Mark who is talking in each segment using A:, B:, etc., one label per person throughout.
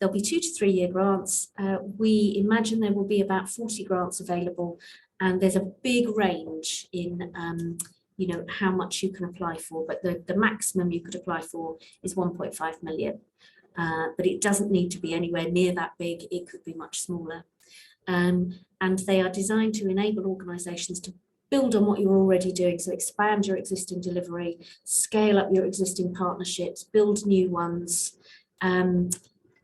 A: There'll be 2 to 3 year grants. We imagine there will be about 40 grants available, and there's a big range in how much you can apply for, but the maximum you could apply for is 1.5 million. But it doesn't need to be anywhere near that big, it could be much smaller. And they are designed to enable organisations to build on what you're already doing, so expand your existing delivery, scale up your existing partnerships, build new ones,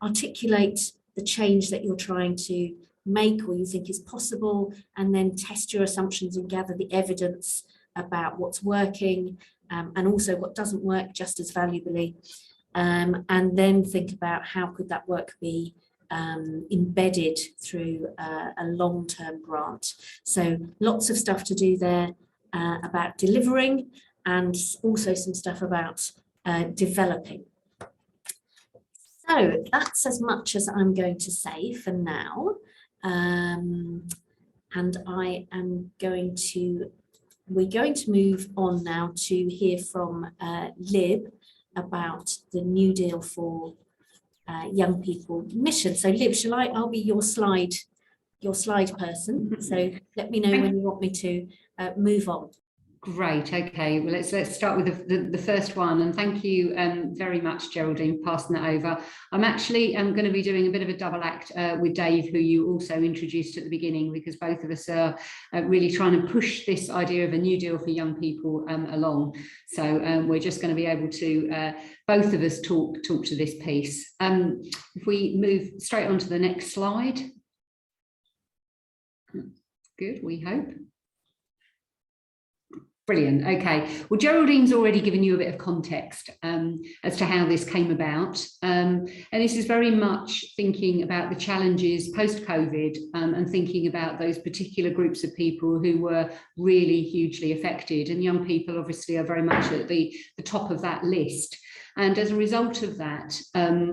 A: articulate the change that you're trying to make or you think is possible, and then test your assumptions and gather the evidence about what's working and also what doesn't work just as valuably, and then think about how could that work be embedded through a long-term grant. So lots of stuff to do there about delivering, and also some stuff about developing. So that's as much as I'm going to say for now. And we're going to move on now to hear from Lib about the New Deal for Young People mission. So Lib, I'll be your slide person. So let me know when you want me to move on.
B: Great. Okay. Well, let's start with the first one. And thank you very much, Geraldine, for passing that over. I'm actually going to be doing a bit of a double act with Dave, who you also introduced at the beginning, because both of us are really trying to push this idea of a new deal for young people along. So we're just going to be able to both of us talk to this piece. If we move straight on to the next slide. Good, we hope. Brilliant. Okay. Well, Geraldine's already given you a bit of context as to how this came about. And this is very much thinking about the challenges post-COVID and thinking about those particular groups of people who were really hugely affected. And young people obviously are very much at the top of that list. And as a result of that,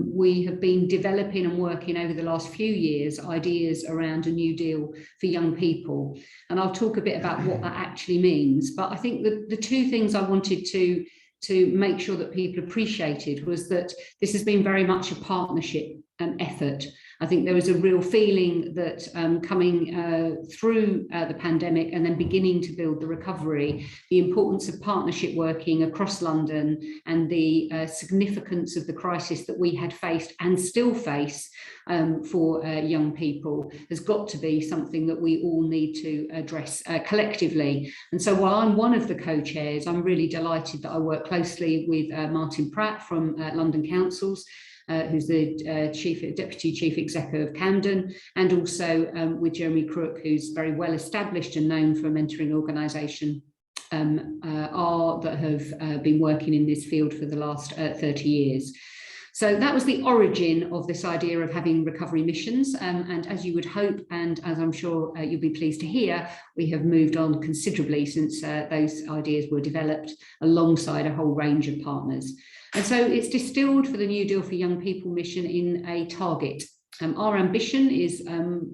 B: we have been developing and working over the last few years ideas around a new deal for young people. And I'll talk a bit about what that actually means. But I think the two things I wanted to make sure that people appreciated was that this has been very much a partnership effort. I think there was a real feeling that coming through the pandemic and then beginning to build the recovery, the importance of partnership working across London and the significance of the crisis that we had faced and still face for young people has got to be something that we all need to address collectively. And so while I'm one of the co-chairs, I'm really delighted that I work closely with Martin Pratt from London Councils, who's the Deputy Chief Executive of Camden, and also with Jeremy Crook, who's very well established and known for a mentoring organisation that have been working in this field for the last 30 years. So that was the origin of this idea of having recovery missions. And as you would hope, and as I'm sure you'll be pleased to hear, we have moved on considerably since those ideas were developed alongside a whole range of partners. And so it's distilled for the New Deal for Young People mission in a target. Our ambition is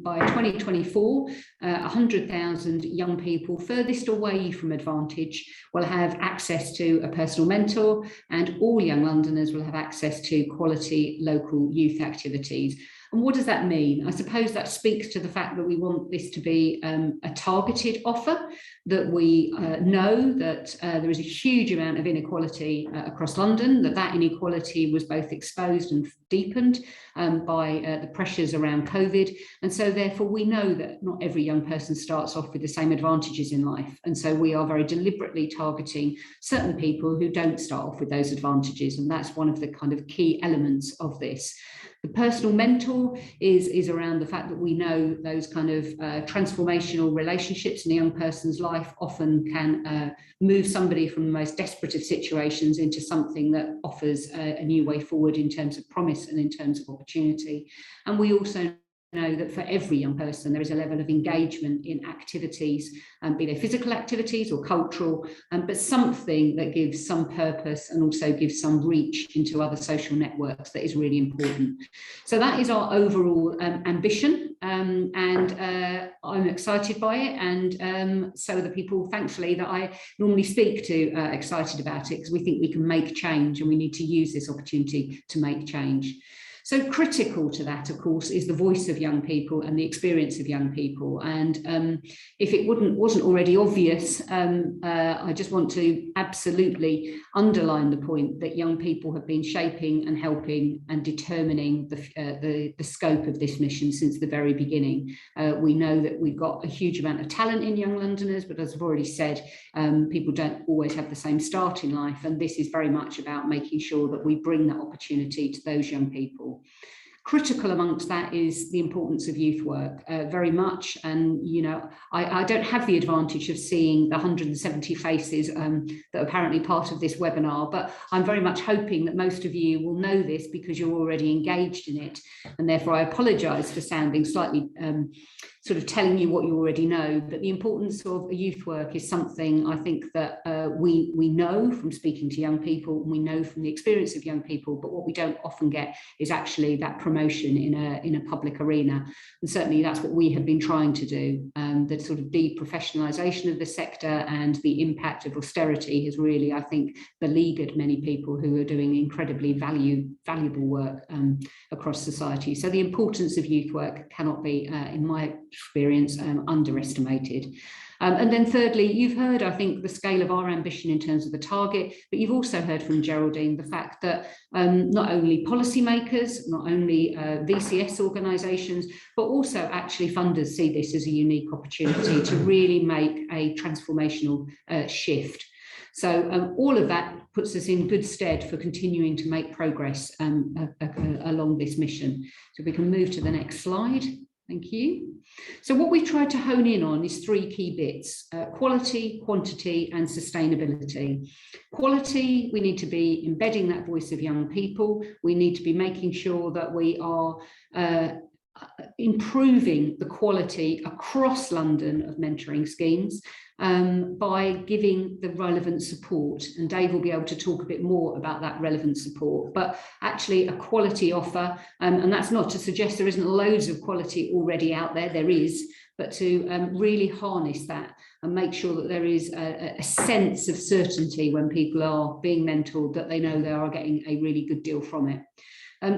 B: by 2024, 100,000 young people furthest away from advantage will have access to a personal mentor, and all young Londoners will have access to quality local youth activities. And what does that mean? I suppose that speaks to the fact that we want this to be a targeted offer, that we know that there is a huge amount of inequality across London, that inequality was both exposed and deepened by the pressures around COVID. And so therefore we know that not every young person starts off with the same advantages in life. And so we are very deliberately targeting certain people who don't start off with those advantages. And that's one of the kind of key elements of this. The personal mentor is around the fact that we know those kind of transformational relationships in a young person's life often can move somebody from the most desperate of situations into something that offers a new way forward in terms of promise and in terms of opportunity. And we also know that for every young person there is a level of engagement in activities, be they physical activities or cultural, but something that gives some purpose and also gives some reach into other social networks that is really important. So that is our overall ambition, and I'm excited by it, and so are the people, thankfully, that I normally speak to excited about it, because we think we can make change and we need to use this opportunity to make change. So critical to that, of course, is the voice of young people and the experience of young people. And if it wasn't already obvious, I just want to absolutely underline the point that young people have been shaping and helping and determining the scope of this mission since the very beginning. We know that we've got a huge amount of talent in young Londoners, but as I've already said, people don't always have the same start in life, and this is very much about making sure that we bring that opportunity to those young people. Critical amongst that is the importance of youth work, very much. And, you know, I don't have the advantage of seeing the 170 faces that are apparently part of this webinar, but I'm very much hoping that most of you will know this because you're already engaged in it. And therefore, I apologise for sounding slightly sort of telling you what you already know, but the importance of youth work is something I think that we know from speaking to young people, and we know from the experience of young people, but what we don't often get is actually that promotion in a public arena. And certainly that's what we have been trying to do. The sort of deprofessionalisation of the sector and the impact of austerity has really, I think, beleaguered many people who are doing incredibly valuable work across society. So the importance of youth work cannot be, in my experience, underestimated. And then thirdly, you've heard, I think, the scale of our ambition in terms of the target, but you've also heard from Geraldine the fact that not only policymakers, not only VCS organisations, but also actually funders see this as a unique opportunity to really make a transformational shift. So all of that puts us in good stead for continuing to make progress along this mission. So if we can move to the next slide. Thank you. So what we've tried to hone in on is three key bits: quality, quantity, and sustainability. Quality, we need to be embedding that voice of young people. We need to be making sure that we are improving the quality across London of mentoring schemes by giving the relevant support. And Dave will be able to talk a bit more about that relevant support, but actually a quality offer. And that's not to suggest there isn't loads of quality already out there, there is, but to really harness that and make sure that there is a sense of certainty when people are being mentored, that they know they are getting a really good deal from it.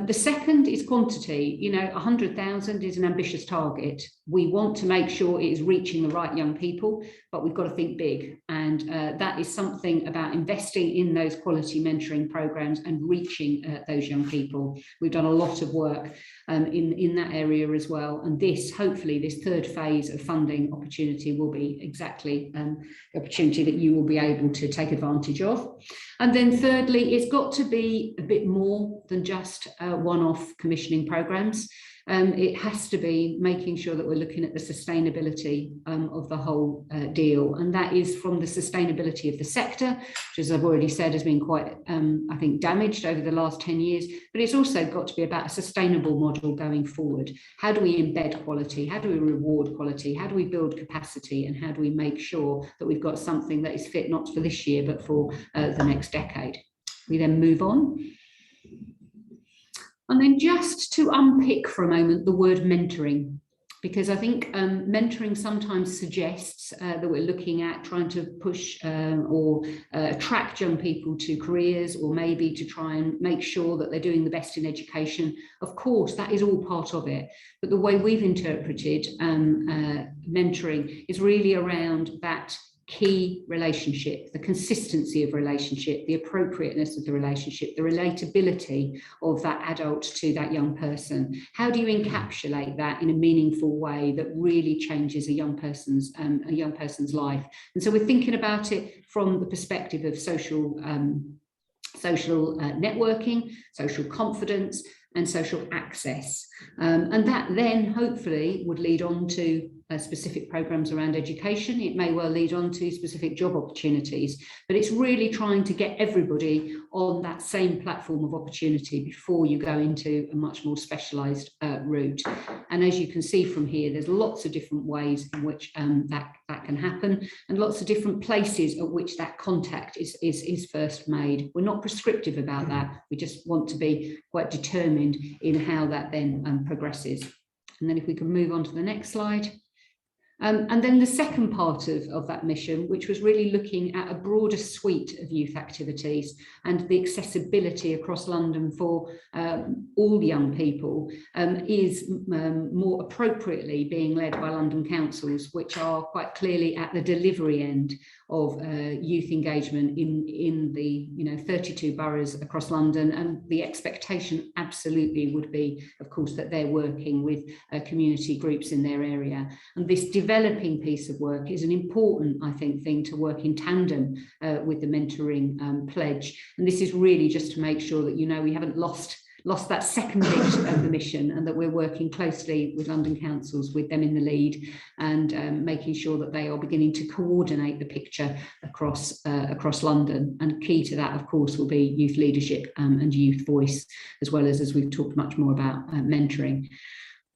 B: The second is quantity. You know, 100,000 is an ambitious target. We want to make sure it is reaching the right young people, but we've got to think big. And that is something about investing in those quality mentoring programs and reaching those young people. We've done a lot of work in that area as well. And this, hopefully, this third phase of funding opportunity will be exactly the opportunity that you will be able to take advantage of. And then thirdly, it's got to be a bit more than just one-off commissioning programs. It has to be making sure that we're looking at the sustainability of the whole deal. And that is from the sustainability of the sector, which, as I've already said, has been quite, I think, damaged over the last 10 years. But it's also got to be about a sustainable model going forward. How do we embed quality? How do we reward quality? How do we build capacity? And how do we make sure that we've got something that is fit not for this year, but for the next decade? We then move on. And then just to unpick for a moment the word mentoring, because I think mentoring sometimes suggests that we're looking at trying to push or attract young people to careers, or maybe to try and make sure that they're doing the best in education. Of course, that is all part of it. But the way we've interpreted mentoring is really around that key relationship, the consistency of relationship, the appropriateness of the relationship, the relatability of that adult to that young person. How do you encapsulate that in a meaningful way that really changes a young person's life? And so we're thinking about it from the perspective of social networking, social confidence, and social access. And that then hopefully would lead on to specific programs around education. It may well lead on to specific job opportunities, but it's really trying to get everybody on that same platform of opportunity before you go into a much more specialised route. And as you can see from here, there's lots of different ways in which that can happen, and lots of different places at which that contact is first made. We're not prescriptive about that. We just want to be quite determined in how that then progresses. And then if we can move on to the next slide. And then the second part of that mission, which was really looking at a broader suite of youth activities and the accessibility across London for all young people, is more appropriately being led by London councils, which are quite clearly at the delivery end of youth engagement in the 32 boroughs across London. And the expectation absolutely would be, of course, that they're working with community groups in their area. And this developing piece of work is an important, I think, thing to work in tandem with the mentoring pledge. And this is really just to make sure that, we haven't lost that second bit of the mission, and that we're working closely with London councils, with them in the lead, and making sure that they are beginning to coordinate the picture across London. And key to that, of course, will be youth leadership and youth voice, as well as we've talked much more about mentoring.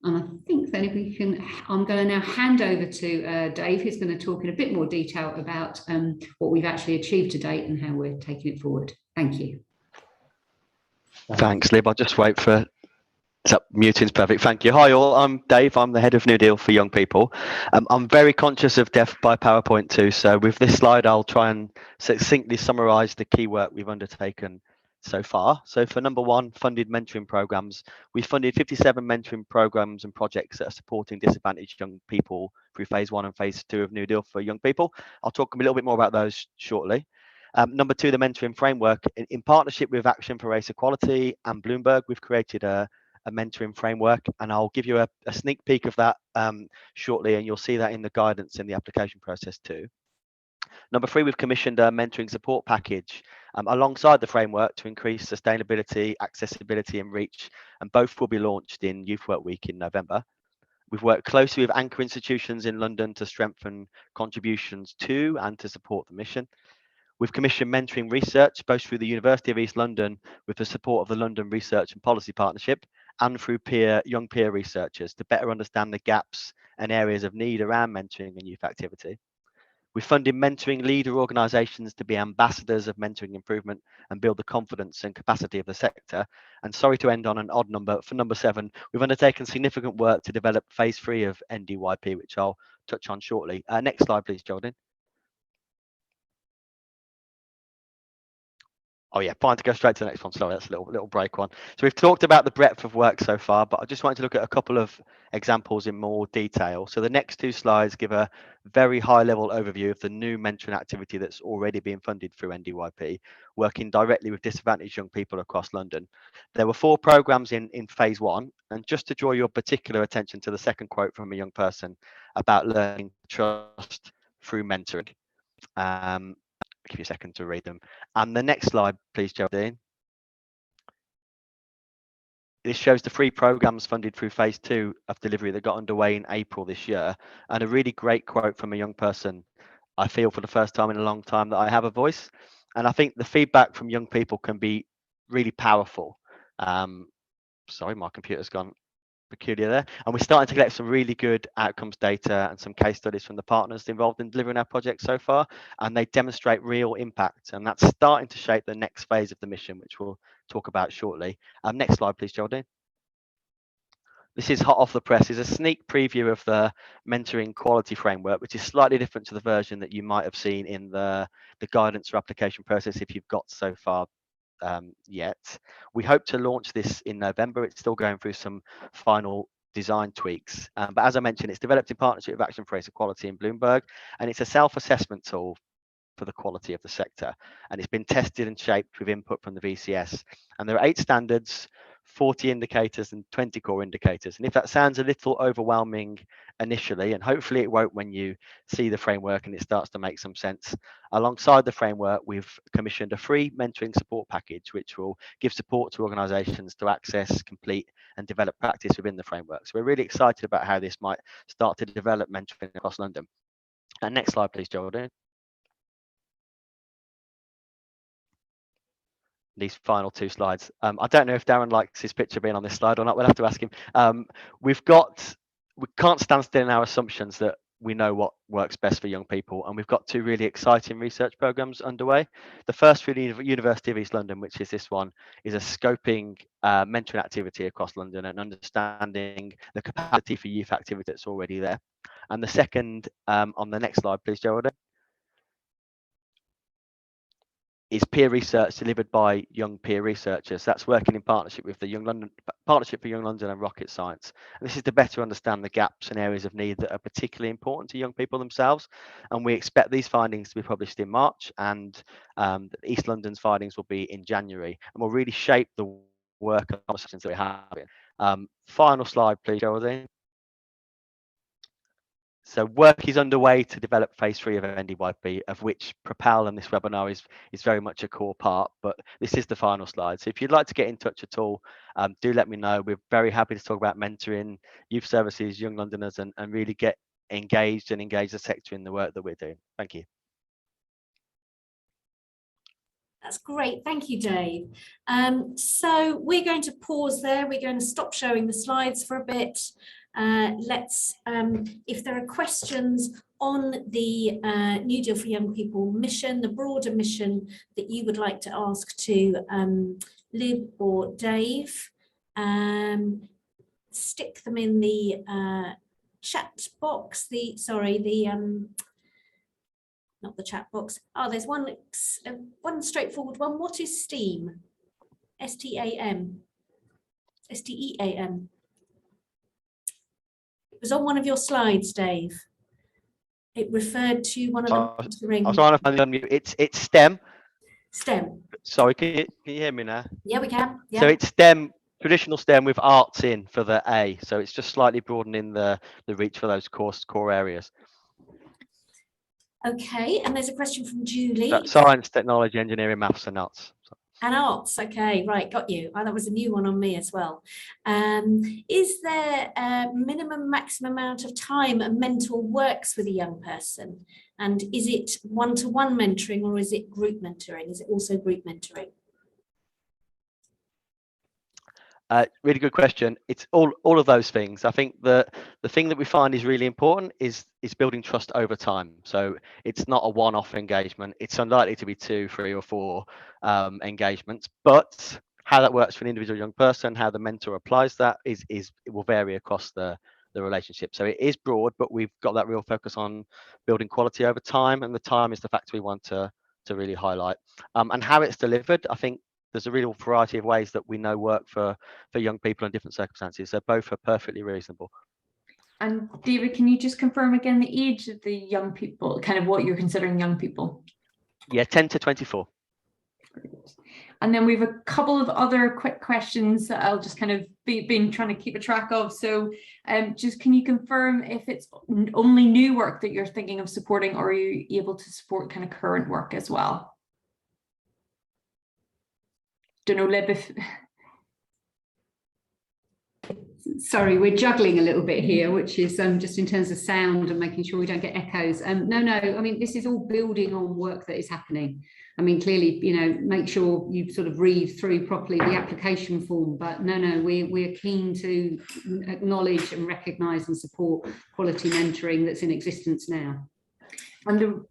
B: And I think then if we can, I'm going to now hand over to Dave, who's going to talk in a bit more detail about what we've actually achieved to date and how we're taking it forward. Thank you.
C: Thanks, Lib. I'll just wait for muting's perfect. Thank you. Hi all, I'm Dave. I'm the head of New Deal for young people. I'm very conscious of death by PowerPoint too. So with this slide, I'll try and succinctly summarise the key work we've undertaken so far. So for number one, funded mentoring programs, we funded 57 mentoring programs and projects that are supporting disadvantaged young people through phase 1 and phase 2 of New Deal for young people. I'll talk a little bit more about those shortly. Number two, the mentoring framework. In partnership with Action for Race Equality and Bloomberg, we've created a mentoring framework, and I'll give you a sneak peek of that shortly, and you'll see that in the guidance in the application process too. Number three, we've commissioned a mentoring support package alongside the framework to increase sustainability, accessibility and reach, and both will be launched in Youth Work Week in November. We've worked closely with anchor institutions in London to strengthen contributions to and to support the mission. We've commissioned mentoring research, both through the University of East London with the support of the London Research and Policy Partnership, and through young peer researchers to better understand the gaps and areas of need around mentoring and youth activity. We funded mentoring leader organisations to be ambassadors of mentoring improvement and build the confidence and capacity of the sector. And sorry to end on an odd number, for number 7, we've undertaken significant work to develop phase 3 of NDYP, which I'll touch on shortly. Next slide, please, Geraldine. Oh yeah, fine to go straight to the next one. Sorry, that's a little break one. So we've talked about the breadth of work so far, but I just wanted to look at a couple of examples in more detail. So the next 2 slides give a very high level overview of the new mentoring activity that's already being funded through NDYP, working directly with disadvantaged young people across London. There were 4 programs in phase 1, and just to draw your particular attention to the second quote from a young person about learning trust through mentoring. Give you a second to read them. And the next slide, please, Geraldine. This shows the 3 programs funded through phase 2 of delivery that got underway in April this year. And a really great quote from a young person. I feel for the first time in a long time that I have a voice. And I think the feedback from young people can be really powerful. Sorry, my computer's gone peculiar there. And we're starting to collect some really good outcomes data and some case studies from the partners involved in delivering our project so far, and they demonstrate real impact, and that's starting to shape the next phase of the mission, which we'll talk about shortly. Next slide, please, Geraldine. This is hot off the press, is a sneak preview of the mentoring quality framework, which is slightly different to the version that you might have seen in the guidance for application process if you've got so far yet. We hope to launch this in November. It's still going through some final design tweaks, but as I mentioned, it's developed in partnership with Action for Race Equality and Bloomberg, and it's a self-assessment tool for the quality of the sector, and it's been tested and shaped with input from the VCS, and there are 8 standards, 40 indicators and 20 core indicators. And if that sounds a little overwhelming initially, and hopefully it won't when you see the framework and it starts to make some sense, alongside the framework, we've commissioned a free mentoring support package, which will give support to organisations to access, complete and develop practice within the framework. So we're really excited about how this might start to develop mentoring across London. And next slide, please, Geraldine. These final 2 slides. I don't know if Darren likes his picture being on this slide or not. We'll have to ask him. We can't stand still in our assumptions that we know what works best for young people, and we've got two really exciting research programs underway. The first for the University of East London, which is this one, is a scoping mentoring activity across London and understanding the capacity for youth activity that's already there. And the second, on the next slide, please, Geraldine, is peer research delivered by young peer researchers. That's working in partnership with the Young London Partnership for Young London and Rocket Science. And this is to better understand the gaps and areas of need that are particularly important to young people themselves. And we expect these findings to be published in March, and East London's findings will be in January, and will really shape the work and conversations that we're having. Final slide, please, Geraldine. So work is underway to develop phase 3 of NDYP, of which Propel and this webinar is very much a core part, but this is the final slide. So if you'd like to get in touch at all, do let me know. We're very happy to talk about mentoring, youth services, young Londoners, and really get engaged and engage the sector in the work that we're doing. Thank you.
A: That's great. Thank you, Dave. So we're going to pause there. We're going to stop showing the slides for a bit. If there are questions on the New Deal for Young People mission, the broader mission that you would like to ask to Lib or Dave, stick them in the chat box, not the chat box. Oh, there's one straightforward one. What is STEAM? S-T-A-M. S-T-E-A-M. It was on one of your slides, Dave. It referred to one of the
C: I was trying to find it on mute. It's STEM.
A: STEM.
C: Sorry, can you hear me now?
A: Yeah, we can. Yeah.
C: So it's STEM, traditional STEM with arts in for the A. So it's just slightly broadening the reach for those core areas.
A: Okay, and there's a question from Julie.
C: That's science, technology, engineering, maths, and arts.
A: And arts, okay, right, got you. Oh, that was a new one on me as well. Is there a maximum amount of time a mentor works with a young person? And is it one-to-one mentoring, or is it group mentoring? Is it also group mentoring?
C: Really good question. It's all of those things. I think the thing that we find is really important is building trust over time. So it's not a one-off engagement. It's unlikely to be 2, 3, or 4 engagements. But how that works for an individual young person, how the mentor applies that it will vary across the relationship. So it is broad, but we've got that real focus on building quality over time, and the time is the factor we want to really highlight. And how it's delivered, I think there's a real variety of ways that we know work for young people in different circumstances. So both are perfectly reasonable.
D: And David, can you just confirm again the age of the young people, kind of what you're considering young people?
C: Yeah, 10 to 24.
D: And then we have a couple of other quick questions that I'll just kind of been trying to keep a track of. So just can you confirm if it's only new work that you're thinking of supporting, or are you able to support kind of current work as well? Don't know, Lib, if...
B: Sorry, we're juggling a little bit here, which is just in terms of sound and making sure we don't get echoes. No, I mean, this is all building on work that is happening. I mean, clearly, you know, make sure you sort of read through properly the application form, but no, we're keen to acknowledge and recognise and support quality mentoring that's in existence now.
D: And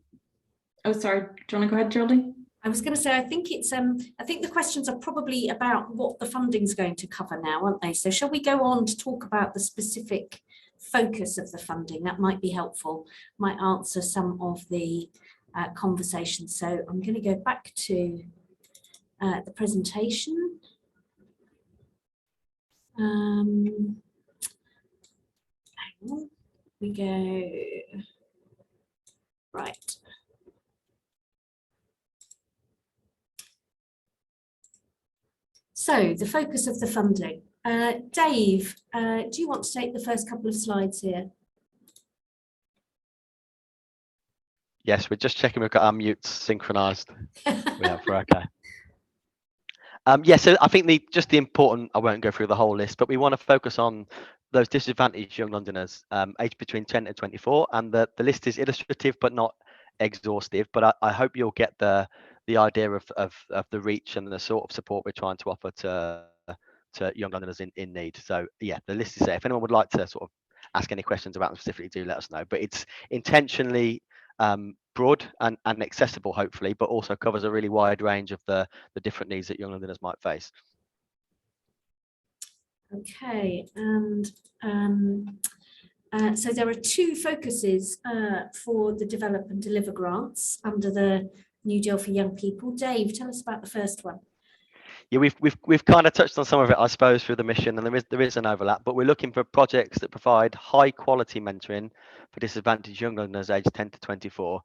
D: oh, sorry, do you want to go ahead, Geraldine?
A: I was going to say, I think it's I think the questions are probably about what the funding's going to cover now, aren't they? So shall we go on to talk about the specific focus of the funding? That might be helpful, might answer some of the conversation. So I'm going to go back to the presentation. Hang on. We go right. So the focus of the funding. Dave, do you want to take the first couple of slides here?
C: Yes, we're just checking we've got our mutes synchronized. We have, we're okay. Yeah, so I think the important, I won't go through the whole list, but we want to focus on those disadvantaged young Londoners aged between 10 and 24, and the list is illustrative but not exhaustive, but I hope you'll get the idea of the reach and the sort of support we're trying to offer to young Londoners in need. So yeah, the list is there. If anyone would like to sort of ask any questions about them specifically, do let us know. But it's intentionally broad and accessible, hopefully, but also covers a really wide range of the different needs that young Londoners might face.
A: Okay, and so there are two focuses for the Develop and Deliver grants under the New Deal for Young People. Dave, tell us about the first one.
C: Yeah, we've kind of touched on some of it, I suppose, through the mission, and there is an overlap. But we're looking for projects that provide high quality mentoring for disadvantaged young Londoners aged 10 to 24,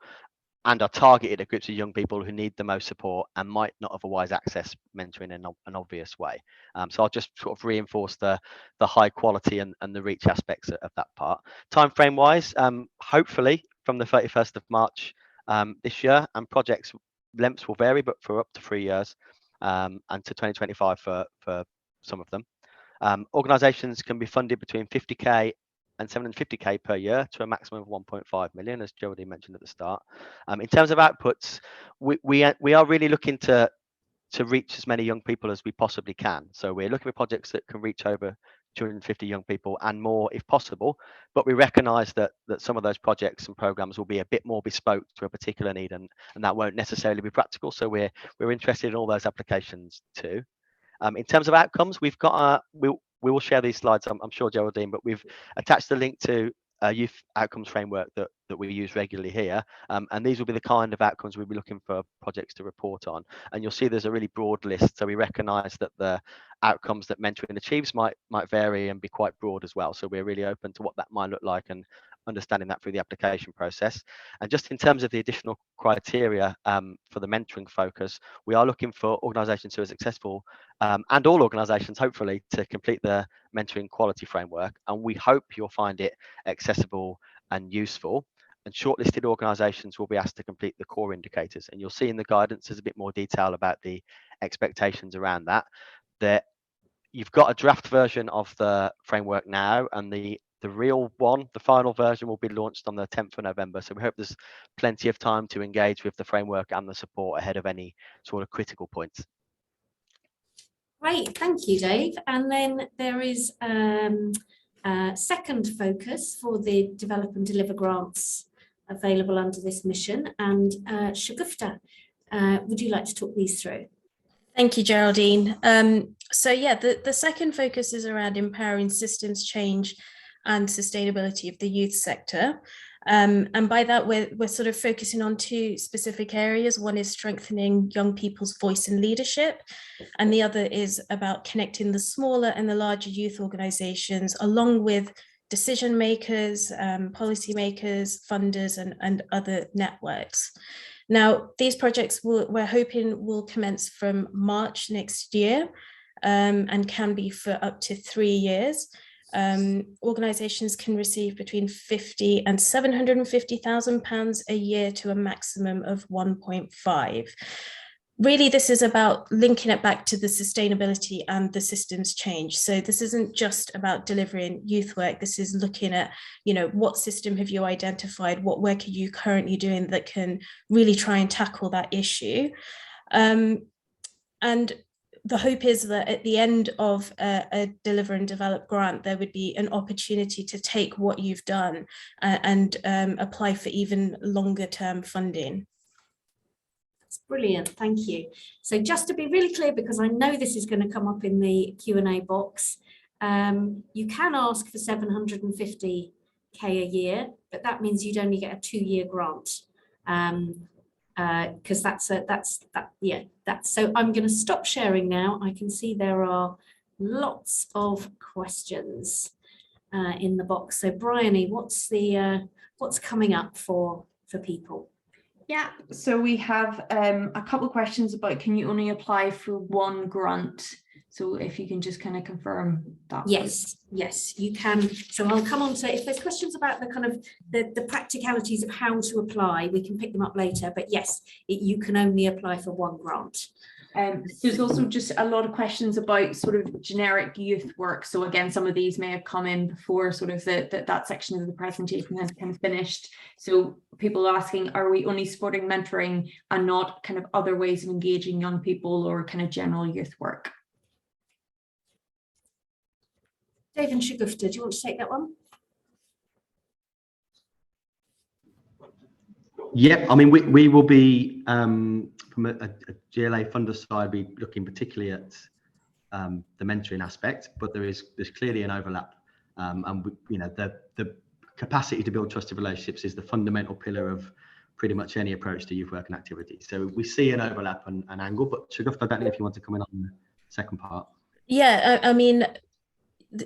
C: and are targeted at groups of young people who need the most support and might not otherwise access mentoring in an obvious way. So I'll just sort of reinforce the high quality and the reach aspects of that part. Time frame wise, hopefully from the 31st of March this year, and projects lengths will vary, but for up to 3 years, and to 2025 for some of them. Organisations can be funded between 50k and 750k per year to a maximum of 1.5 million, as Geraldine mentioned at the start. In terms of outputs, we are really looking to reach as many young people as we possibly can. So we're looking for projects that can reach over 250 young people and more if possible, but we recognise that some of those projects and programmes will be a bit more bespoke to a particular need, and that won't necessarily be practical. So we're interested in all those applications too. In terms of outcomes, we've got we will share these slides, I'm sure, Geraldine, but we've attached a link to a youth outcomes framework that we use regularly here, and these will be the kind of outcomes we'll be looking for projects to report on. And you'll see there's a really broad list, so we recognise that the outcomes that mentoring achieves might vary and be quite broad as well. So we're really open to what that might look like and understanding that through the application process. And just in terms of the additional criteria for the mentoring focus, we are looking for organisations who are successful, and all organisations hopefully, to complete the mentoring quality framework, and we hope you'll find it accessible and useful. And shortlisted organisations will be asked to complete the core indicators, and you'll see in the guidance there's a bit more detail about the expectations around that. You've got a draft version of the framework now, and the real one, the final version, will be launched on the 10th of November. So we hope there's plenty of time to engage with the framework and the support ahead of any sort of critical points.
A: Great, thank you, Dave. And then there is a second focus for the Develop and Deliver grants available under this mission. And Shagufta, would you like to talk these through?
E: Thank you, Geraldine. So yeah, the second focus is around empowering systems change and sustainability of the youth sector. And by that, we're sort of focusing on two specific areas. One is strengthening young people's voice and leadership, and the other is about connecting the smaller and the larger youth organizations, along with decision makers, policy makers, funders, and other networks. Now, these projects we're hoping will commence from March next year, and can be for up to 3 years. Organisations can receive between £50,000 and £750,000 a year to a maximum of 1.5. Really, this is about linking it back to the sustainability and the systems change. So this isn't just about delivering youth work. This is looking at, what system have you identified? What work are you currently doing that can really try and tackle that issue? And the hope is that at the end of a Deliver and Develop grant, there would be an opportunity to take what you've done and apply for even longer term funding.
A: That's brilliant, thank you. So just to be really clear, because I know this is going to come up in the Q&A box, you can ask for 750k a year, but that means you'd only get a 2-year grant. Because so I'm going to stop sharing now. I can see there are lots of questions in the box. So Bryony, what's coming up for people?
D: Yeah, so we have a couple of questions about, can you only apply for one grant? So if you can just kind of confirm that.
A: Yes, you can. So I'll come on to, if there's questions about the kind of the practicalities of how to apply, we can pick them up later. But yes, you can only apply for one grant.
D: There's also just a lot of questions about sort of generic youth work. So again, some of these may have come in before sort of that section of the presentation has kind of finished. So people asking, are we only supporting mentoring and not kind of other ways of engaging young people or kind of general youth work?
A: Dave and Shagufta, do you want to take that one?
C: Yeah, I mean, we will be from a GLA funder side, be looking particularly at the mentoring aspect, but there's clearly an overlap, and the capacity to build trusted relationships is the fundamental pillar of pretty much any approach to youth work and activity. So we see an overlap and an angle, but Shagufta, I don't know if you want to come in on the second part.
E: Yeah, I mean,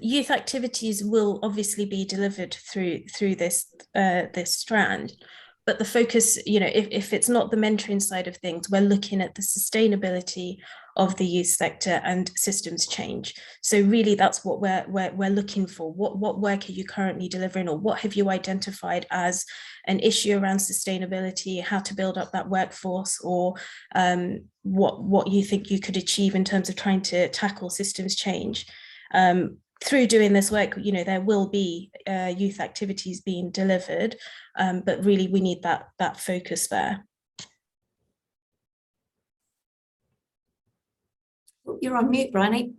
E: youth activities will obviously be delivered through this strand, but the focus, if it's not the mentoring side of things, we're looking at the sustainability of the youth sector and systems change. So really, that's what we're looking for. What work are you currently delivering, or what have you identified as an issue around sustainability? How to build up that workforce, or what you think you could achieve in terms of trying to tackle systems change. Through doing this work, there will be youth activities being delivered, but really we need that focus there.
A: You're on mute, Bryony.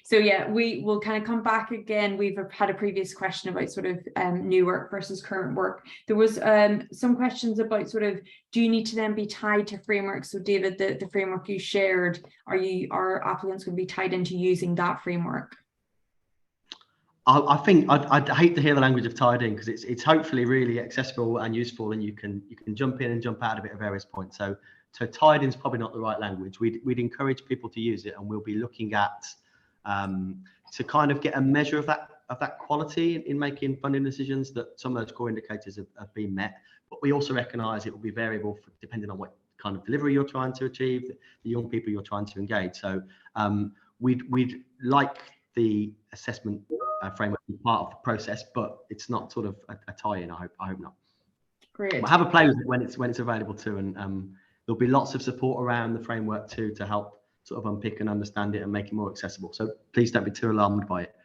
D: So yeah, we will kind of come back again. We've had a previous question about sort of new work versus current work. There was some questions about sort of, do you need to then be tied to frameworks? So David, the framework you shared, are applicants going to be tied into using that framework?
C: I think I'd hate to hear the language of tied in, because it's hopefully really accessible and useful, and you can jump in and jump out of it at various points. So tied in is probably not the right language. We'd encourage people to use it, and we'll be looking at to kind of get a measure of that quality in making funding decisions, that some of those core indicators have been met. But we also recognise it will be variable depending on what kind of delivery you're trying to achieve, the young people you're trying to engage. So we'd like the assessment framework to be part of the process, but it's not sort of a tie-in. I hope not.
D: Great.
C: We'll have a play with it when it's available too, and there'll be lots of support around the framework too, to help sort of unpick and understand it and make it more accessible. So please don't be too alarmed by it.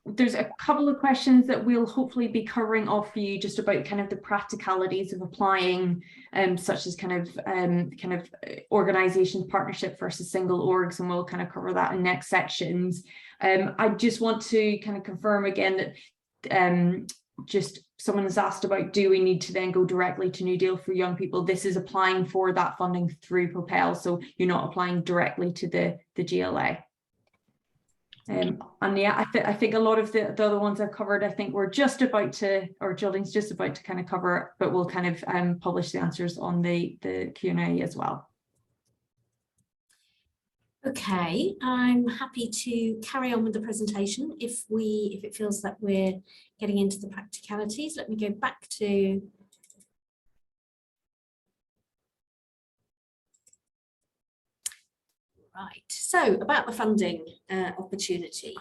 D: There's a couple of questions that we'll hopefully be covering off for you, just about kind of the practicalities of applying, such as kind of organisation partnership versus single orgs, and we'll kind of cover that in next sections. I just want to kind of confirm again that just someone has asked about, do we need to then go directly to New Deal for young people? This is applying for that funding through Propel, so you're not applying directly to the GLA. And yeah, I think a lot of the other ones I've covered, I think we're just about to, or Geraldine's just about to kind of cover, but we'll kind of publish the answers on the Q&A as well.
A: Okay, I'm happy to carry on with the presentation if it feels that we're getting into the practicalities. Let me go back to right. So about the funding opportunity.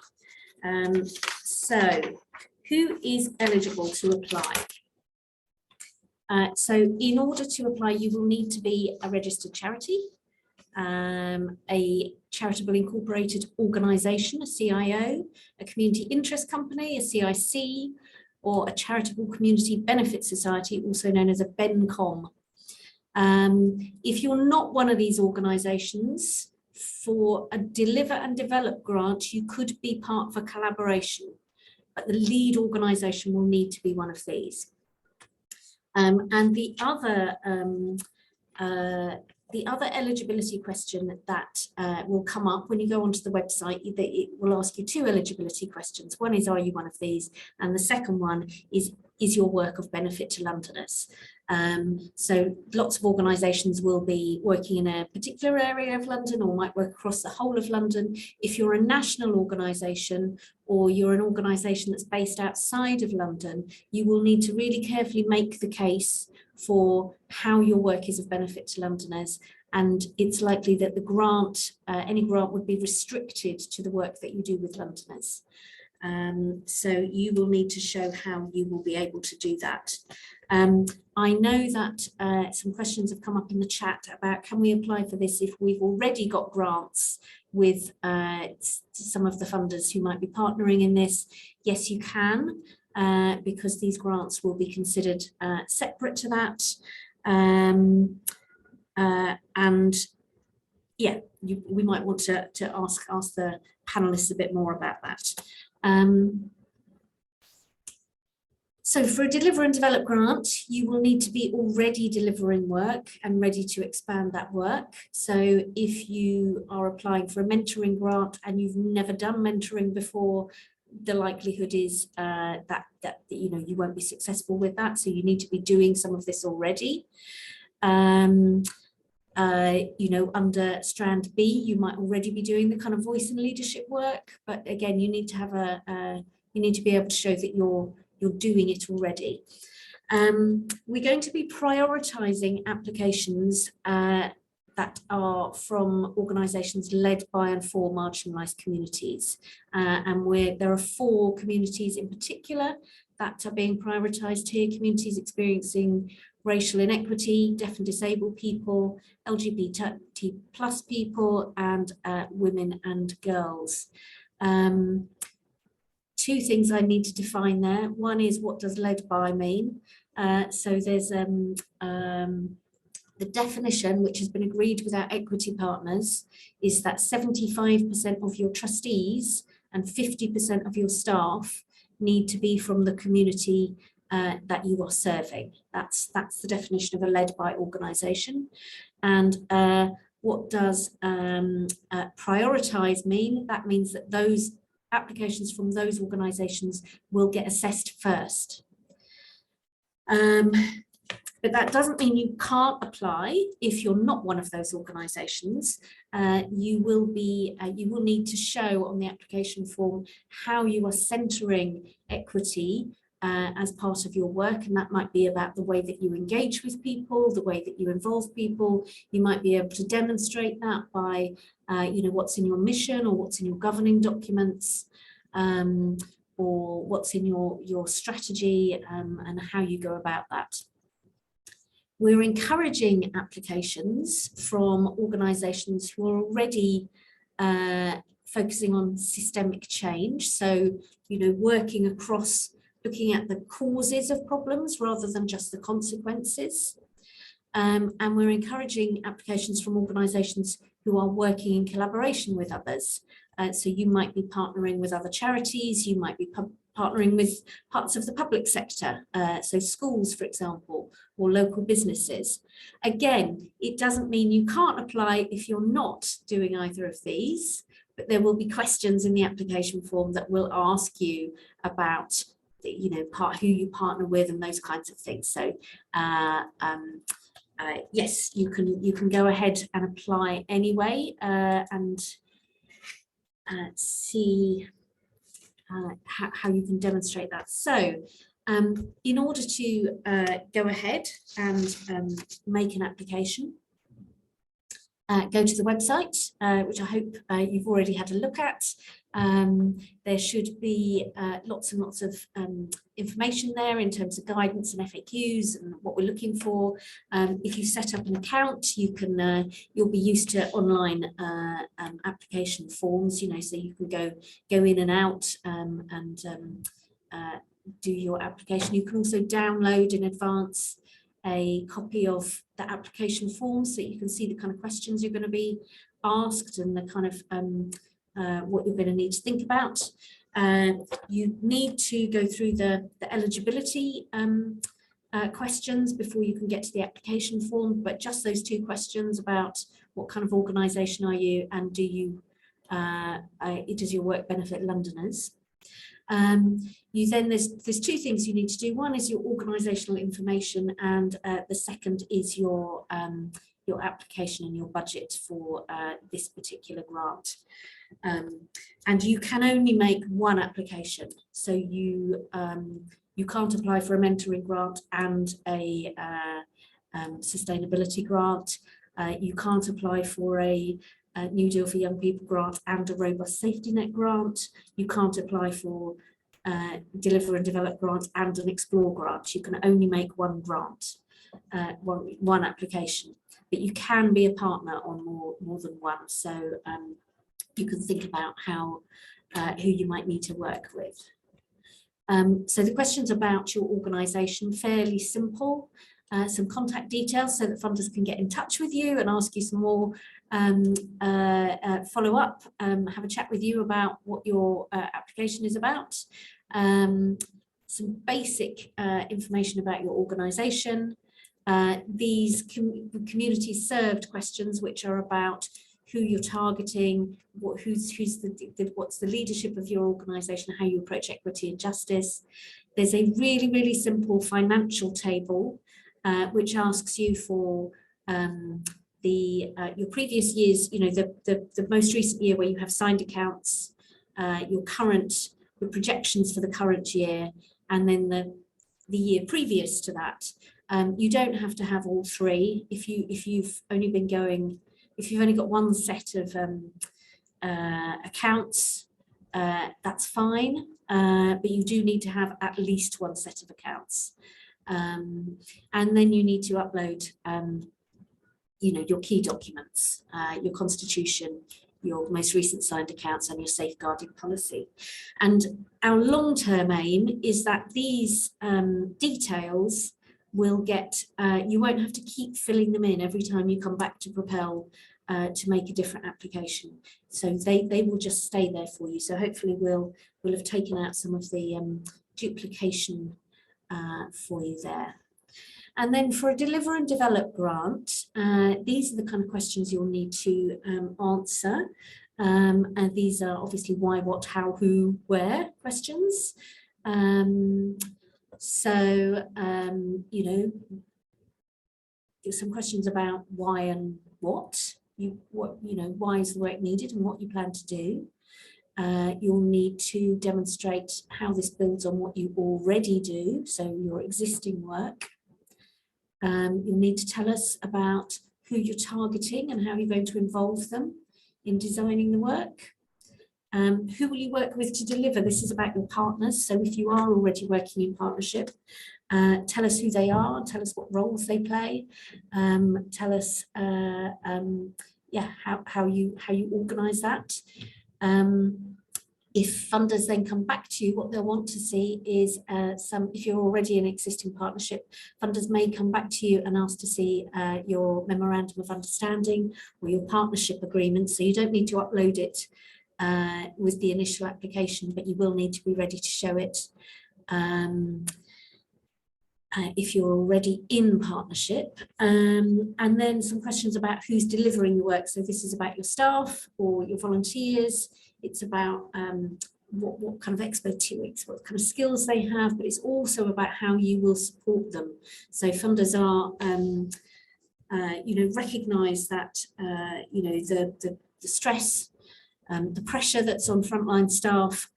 A: So who is eligible to apply? So in order to apply, you will need to be a registered charity, a charitable incorporated organisation, a CIO, a community interest company, a CIC, or a charitable community benefit society, also known as a BENCOM. If you're not one of these organisations, for a deliver and develop grant, you could be part of a collaboration, but the lead organisation will need to be one of these. And the other eligibility question that will come up when you go onto the website, it will ask you two eligibility questions. One is, are you one of these? And the second one is your work of benefit to Londoners? So lots of organisations will be working in a particular area of London, or might work across the whole of London. If you're a national organisation, or you're an organisation that's based outside of London, you will need to really carefully make the case for how your work is of benefit to Londoners, and it's likely that the grant, any grant, would be restricted to the work that you do with Londoners. So you will need to show how you will be able to do that. I know that some questions have come up in the chat about, can we apply for this if we've already got grants with some of the funders who might be partnering in this? Yes, you can. Because these grants will be considered separate to that. And yeah, we might want to ask the panelists a bit more about that. So for a deliver and develop grant, you will need to be already delivering work and ready to expand that work. So if you are applying for a mentoring grant and you've never done mentoring before, the likelihood is that you know you won't be successful with that. So you need to be doing some of this already. You know, under strand B, you might already be doing the kind of voice and leadership work, but again, you need to have you need to be able to show that you're doing it already. We're going to be prioritising applications that are from organisations led by and for marginalised communities. And there are 4 communities in particular that are being prioritised here: communities experiencing racial inequity, deaf and disabled people, LGBT plus people, and women and girls. 2 things I need to define there. One is, what does led by mean? So there's the definition, which has been agreed with our equity partners, is that 75% of your trustees and 50% of your staff need to be from the community that you are serving. That's the definition of a led by organisation. And what does prioritise mean? That means that those applications from those organisations will get assessed first. But that doesn't mean you can't apply if you're not one of those organisations. You will need to show on the application form how you are centering equity as part of your work, and that might be about the way that you engage with people, the way that you involve people. You might be able to demonstrate that by you know, what's in your mission or what's in your governing documents, or what's in your strategy, and how you go about that. We're encouraging applications from organisations who are already focusing on systemic change. So, you know, working across, looking at the causes of problems rather than just the consequences. And we're encouraging applications from organisations who are working in collaboration with others. So you might be partnering with other charities, you might be partnering with parts of the public sector, so schools, for example, or local businesses. Again, it doesn't mean you can't apply if you're not doing either of these, but there will be questions in the application form that will ask you about, you know, who you partner with and those kinds of things. So yes, you can go ahead and apply anyway, and see how you can demonstrate that. So in order to go ahead and make an application, go to the website, which I hope you've already had a look at. There should be lots and lots of information there in terms of guidance and FAQs and what we're looking for. If you set up an account, you'll be used to online application forms, you know, so you can go in and out and do your application. You can also download in advance a copy of the application form so you can see the kind of questions you're going to be asked and the kind of what you're going to need to think about. You need to go through the eligibility questions before you can get to the application form, but just those 2 questions about what kind of organisation are you and does your work benefit Londoners. There's 2 things you need to do. One is your organisational information, and the second is your application and your budget for this particular grant. And you can only make 1 application, so you can't apply for a mentoring grant and a sustainability grant. You can't apply for a New Deal for Young People grant and a robust safety net grant. You can't apply for Deliver and Develop grant and an Explore grant. You can only make 1 grant, one application, but you can be a partner on more than 1. So you can think about who you might need to work with. So the questions about your organisation, fairly simple. Some contact details so that funders can get in touch with you and ask you some more follow up, have a chat with you about what your application is about. some basic information about your organisation. These community served questions, which are about who you're targeting, what's the leadership of your organisation, how you approach equity and justice. There's a really, really simple financial table which asks you for your previous years, the most recent year where you have signed accounts, your projections for the current year, and then the year previous to that. You don't have to have all three. If you've only got one set of accounts, that's fine, but you do need to have at least one set of accounts. And then you need to upload your key documents, your constitution, your most recent signed accounts, and your safeguarding policy. And our long-term aim is that these details will get, you won't have to keep filling them in every time you come back to Propel to make a different application. So they will just stay there for you. So hopefully we'll have taken out some of the duplication for you there. And then for a Deliver and Develop grant, these are the kind of questions you'll need to answer. And these are obviously why, what, how, who, where questions. There's some questions about why and what, why is the work needed and what you plan to do. You'll need to demonstrate how this builds on what you already do, so your existing work. You'll need to tell us about who you're targeting and how you're going to involve them in designing the work. Who will you work with to deliver? This is about your partners. So if you are already working in partnership, tell us who they are, tell us what roles they play, tell us how you organise that. If funders then come back to you, what they'll want to see is if you're already in an existing partnership, funders may come back to you and ask to see your memorandum of understanding or your partnership agreement. So you don't need to upload it with the initial application, but you will need to be ready to show it if you're already in partnership. And then some questions about who's delivering the work. So this is about your staff or your volunteers. It's about what kind of expertise, what kind of skills they have, but it's also about how you will support them. So funders are, recognise that, the stress, the pressure that's on frontline staff.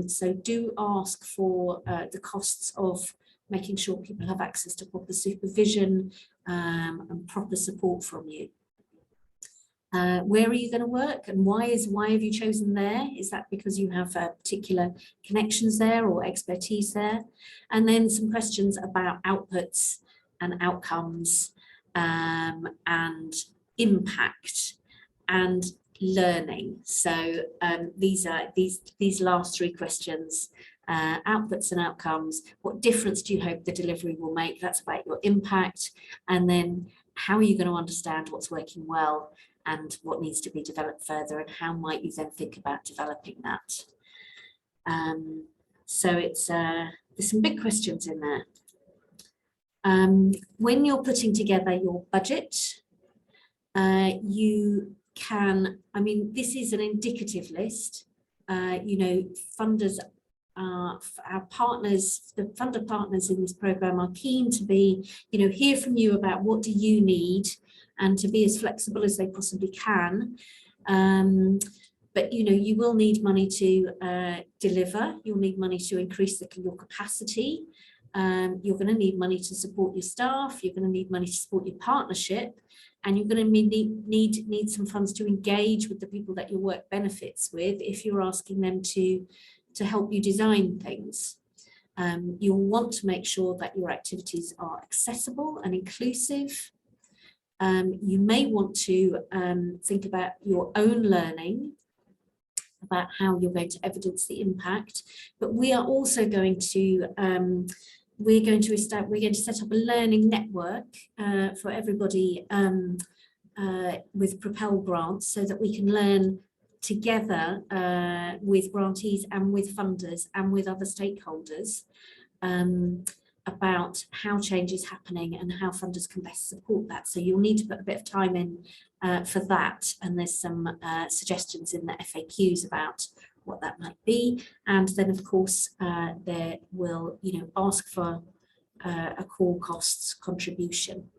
A: So do ask for the costs of making sure people have access to proper supervision and proper support from you. Where are you going to work, and why have you chosen there? Is that because you have particular connections there or expertise there? And then some questions about outputs and outcomes and impact and learning. So these last three questions, outputs and outcomes, what difference do you hope the delivery will make? That's about your impact. And then how are you going to understand what's working well and what needs to be developed further, and how might you then think about developing that? So it's there's some big questions in there. When you're putting together your budget, you can, this is an indicative list. Funders, our partners, the funder partners in this program are keen to be, hear from you about what do you need, and to be as flexible as they possibly can. But you will need money to deliver. You'll need money to increase your capacity. You're going to need money to support your staff. You're going to need money to support your partnership, and you're going to need some funds to engage with the people that your work benefits with if you're asking them to help you design things. You'll want to make sure that your activities are accessible and inclusive. You may want to think about your own learning, about how you're going to evidence the impact, but we are also going to we're going to set up a learning network for everybody with Propel grants, so that we can learn together with grantees and with funders and with other stakeholders. about how change is happening and how funders can best support that. So you'll need to put a bit of time in for that, and there's some suggestions in the FAQs about what that might be. And then of course there will, ask for a core costs contribution.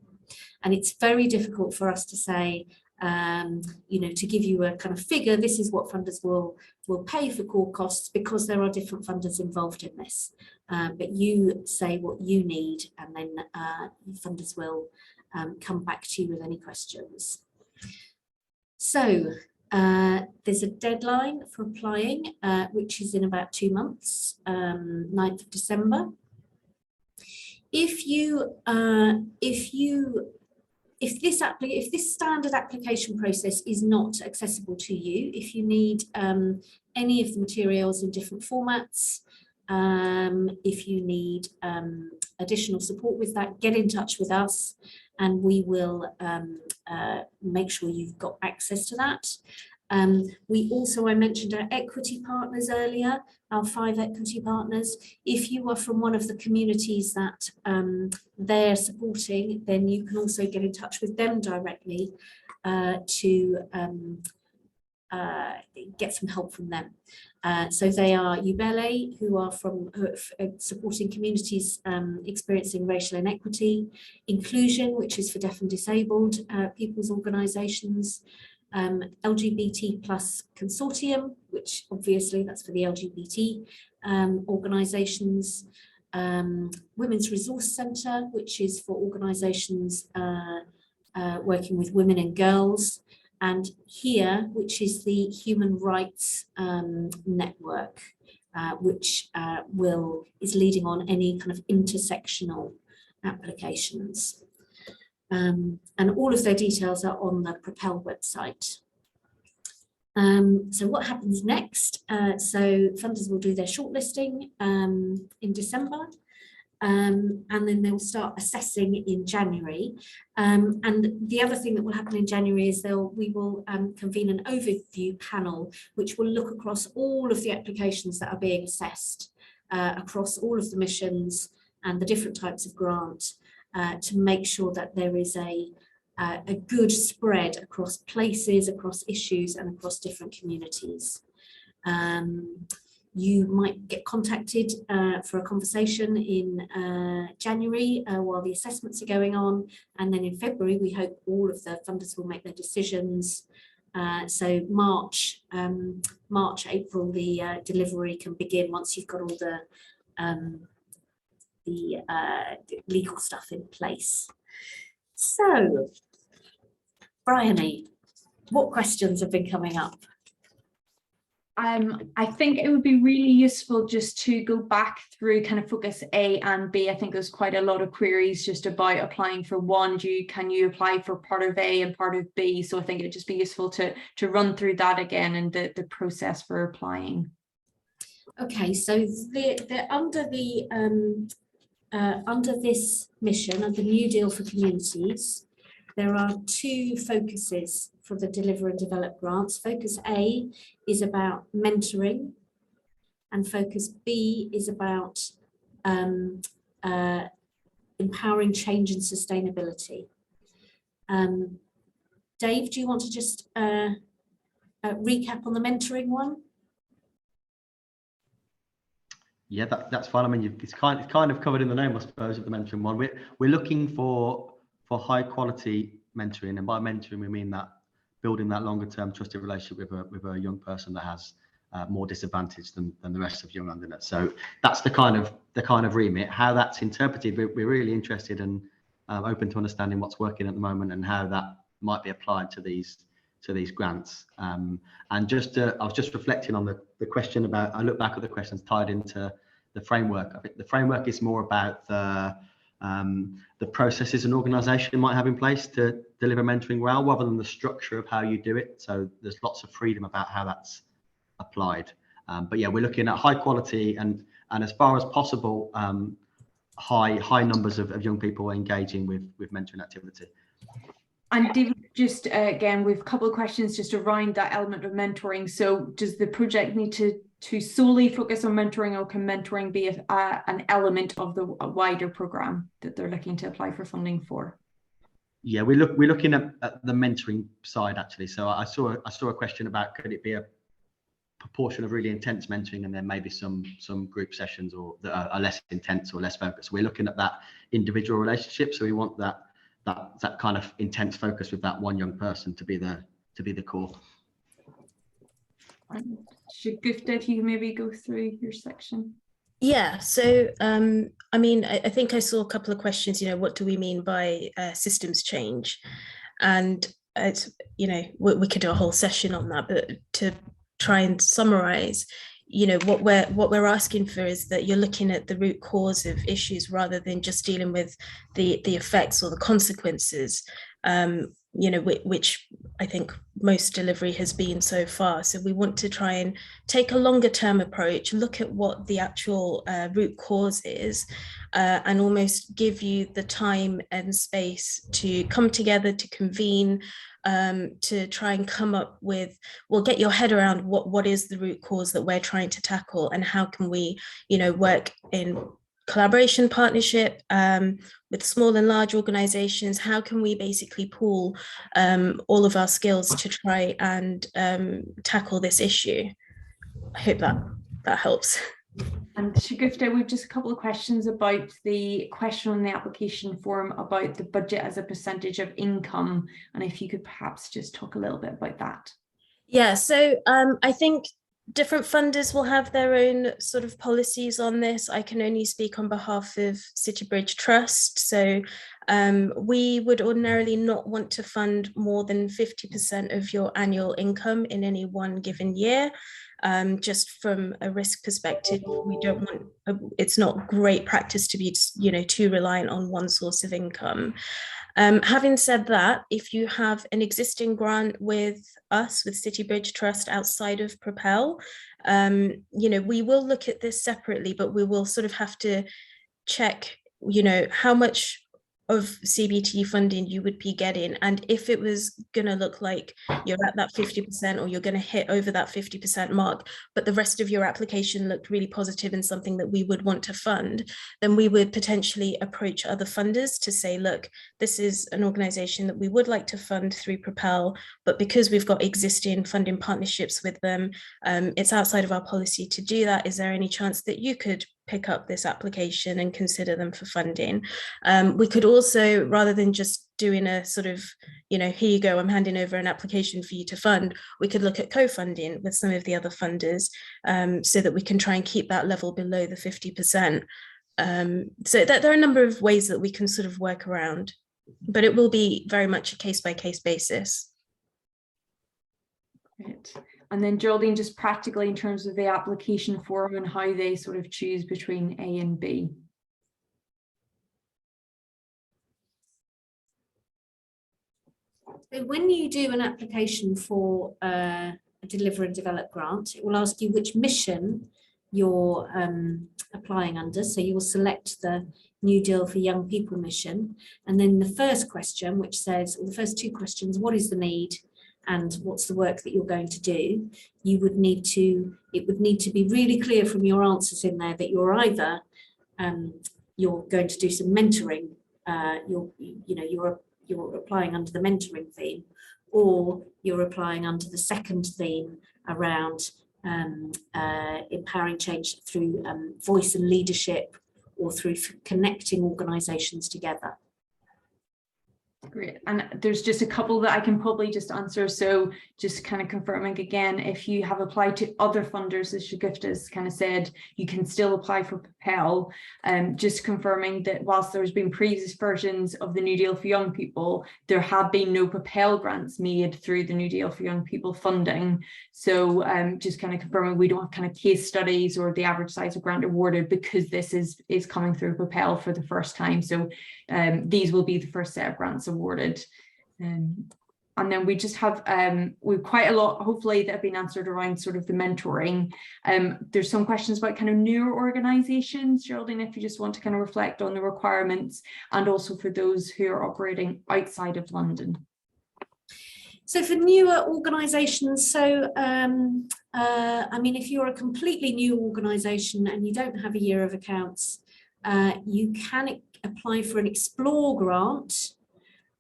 A: And it's very difficult for us to say, to give you a kind of figure, this is what funders will pay for core costs, because there are different funders involved in this. But you say what you need, and then funders will come back to you with any questions. So there's a deadline for applying, which is in about 2 months, 9th of December. If this standard application process is not accessible to you, if you need any of the materials in different formats, if you need additional support with that, get in touch with us and we will make sure you've got access to that. We also, I mentioned our equity partners earlier, our 5 equity partners. If you are from one of the communities that they're supporting, then you can also get in touch with them directly to get some help from them. So they are Ubele, who are supporting communities experiencing racial inequity, Inclusion, which is for deaf and disabled people's organisations, LGBT plus consortium, which obviously that's for the LGBT organisations, Women's Resource Centre, which is for organisations working with women and girls, and HERE, which is the Human Rights Network, which is leading on any kind of intersectional applications. And all of their details are on the Propel website. So what happens next? So funders will do their shortlisting in December, and then they'll start assessing in January. And the other thing that will happen in January is we will convene an overview panel, which will look across all of the applications that are being assessed across all of the missions and the different types of grant, to make sure that there is a good spread across places, across issues, and across different communities. You might get contacted for a conversation in January while the assessments are going on, and then in February we hope all of the funders will make their decisions. So March, April, the delivery can begin once you've got all the legal stuff in place. So, Bryony, what questions have been coming up?
D: I think it would be really useful just to go back through kind of focus A and B. I think there's quite a lot of queries just about applying for one. Can you apply for part of A and part of B? So I think it'd just be useful to run through that again and the process for applying. Okay, so
A: under this mission, under New Deal for Communities, there are 2 focuses for the Deliver and Develop grants. Focus A is about mentoring, and focus B is about empowering change and sustainability. Dave, do you want to just recap on the mentoring one?
C: Yeah, that's fine. I mean, it's kind of covered in the name, I suppose, of the mentoring one. We're looking for high quality mentoring, and by mentoring we mean that building that longer term trusted relationship with a young person that has more disadvantage than the rest of young undernets. So that's the kind of remit. How that's interpreted, we're really interested and open to understanding what's working at the moment and how that might be applied to these grants. And I was just reflecting on the question about, I look back at the questions tied into the framework. I think the framework is more about the processes an organisation might have in place to deliver mentoring well, rather than the structure of how you do it. So there's lots of freedom about how that's applied. But yeah, we're looking at high quality and as far as possible, high numbers of young people engaging with mentoring activity.
D: And David, just again, we've a couple of questions just around that element of mentoring. So does the project need to to solely focus on mentoring, or can mentoring be an element of the wider programme that they're looking to apply for funding for?
F: Yeah, we're looking at the mentoring side actually. So I saw a question about, could it be a proportion of really intense mentoring and then maybe some group sessions or that are less intense or less focused. We're looking at that individual relationship. So we want that kind of intense focus with that one young person to be the core.
D: Shagufta, if you maybe go through your section.
E: Yeah, so I mean, I think I saw a couple of questions, what do we mean by systems change? And it's, we could do a whole session on that, but to try and summarize, what we're asking for is that you're looking at the root cause of issues rather than just dealing with the effects or the consequences, which I think most delivery has been so far. So we want to try and take a longer term approach, look at what the actual root cause is, and almost give you the time and space to come together, to convene, to try and come up with, get your head around what is the root cause that we're trying to tackle, and how can we, work in collaboration, partnership with small and large organizations. How can we basically pool all of our skills to try and tackle this issue? I hope that helps.
D: And Shagufta, we've just a couple of questions about the question on the application form about the budget as a percentage of income, and if you could perhaps just talk a little bit about that.
E: Yeah, so I think different funders will have their own sort of policies on this. I can only speak on behalf of City Bridge Trust. So we would ordinarily not want to fund more than 50% of your annual income in any one given year. Just from a risk perspective, we don't want, it's not great practice to be, too reliant on one source of income. Having said that, if you have an existing grant with us, with City Bridge Trust outside of Propel, we will look at this separately, but we will sort of have to check, how much of CBT funding you would be getting, and if it was going to look like you're at that 50% or you're going to hit over that 50% mark, but the rest of your application looked really positive and something that we would want to fund, then we would potentially approach other funders to say, look, this is an organization that we would like to fund through Propel, but because we've got existing funding partnerships with them, it's outside of our policy to do that. Is there any chance that you could pick up this application and consider them for funding? We could also, rather than just doing a sort of, here you go, I'm handing over an application for you to fund, we could look at co-funding with some of the other funders, so that we can try and keep that level below the 50%. So there are a number of ways that we can sort of work around, but it will be very much a case-by-case basis.
D: Great. And then Geraldine, just practically in terms of the application form and how they sort of choose between A and B.
A: So when you do an application for a Deliver and Develop grant, it will ask you which mission you're applying under. So you will select the New Deal for Young People mission. And then the first question, which says, or the first two questions, what is the need and what's the work that you're going to do? It would need to be really clear from your answers in there that you're either you're going to do some mentoring, you're applying under the mentoring theme, or you're applying under the second theme around empowering change through voice and leadership, or through connecting organisations together.
D: Great. And there's just a couple that I can probably just answer. So just kind of confirming again, if you have applied to other funders, as Shagufta's kind of said, you can still apply for Propel. Just confirming that whilst there's been previous versions of the New Deal for Young People, there have been no Propel grants made through the New Deal for Young People funding. So just kind of confirming we don't have kind of case studies or the average size of grant awarded, because this is coming through Propel for the first time. So these will be the first set of grants awarded. And then we just have we've quite a lot hopefully that have been answered around sort of the mentoring. There's some questions about kind of newer organizations. Geraldine, if you just want to kind of reflect on the requirements, and also for those who are operating outside of London.
A: So for newer organisations, so I mean, if you're a completely new organisation and you don't have a year of accounts, you can apply for an Explore grant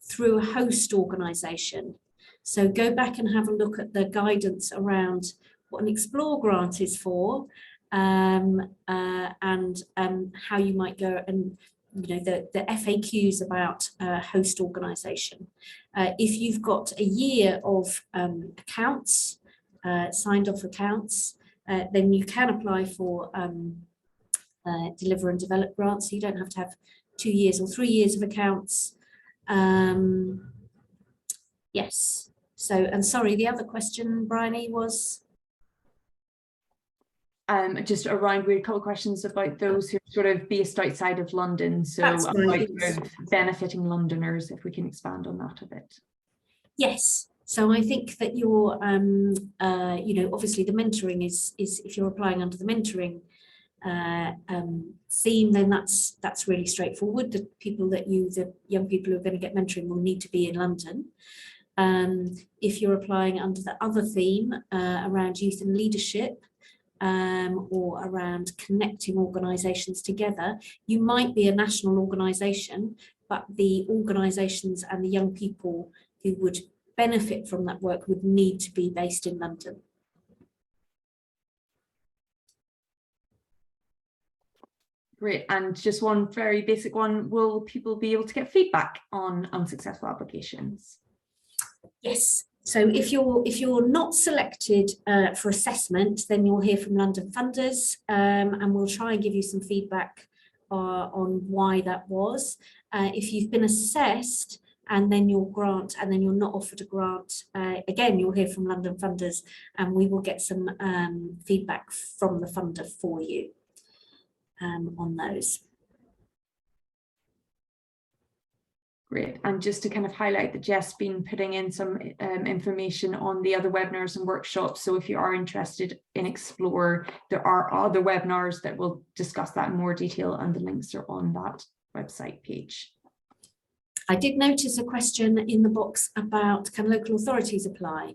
A: through a host organisation. So go back and have a look at the guidance around what an Explore grant is for, and how you might go, and the FAQs about host organisation. If you've got a year of accounts, signed off accounts, then you can apply for Deliver and Develop grants. So you don't have to have 2 years or 3 years of accounts. Yes. So, and sorry, the other question, Bryony, was?
D: Just around, we had a couple of questions about those who are sort of based outside of London. So about
A: Right.
D: sort of benefiting Londoners, if we can expand on that a bit.
A: Yes. So I think that you're, obviously the mentoring is if you're applying under the mentoring theme, then that's really straightforward. The young people who are going to get mentoring will need to be in London. If you're applying under the other theme around youth and leadership, or around connecting organisations together, you might be a national organisation, but the organisations and the young people who would benefit from that work would need to be based in London.
D: Great. And just one very basic one, will people be able to get feedback on unsuccessful applications?
A: Yes. So if you're not selected for assessment, then you'll hear from London funders, and we'll try and give you some feedback on why that was. If you've been assessed and then you're not offered a grant, again, you'll hear from London funders, and we will get some feedback from the funder for you on those.
D: Great. And just to kind of highlight that Jeff's been putting in some information on the other webinars and workshops. So if you are interested in Explore, there are other webinars that will discuss that in more detail, and the links are on that website page.
A: I did notice a question in the box about, can local authorities apply?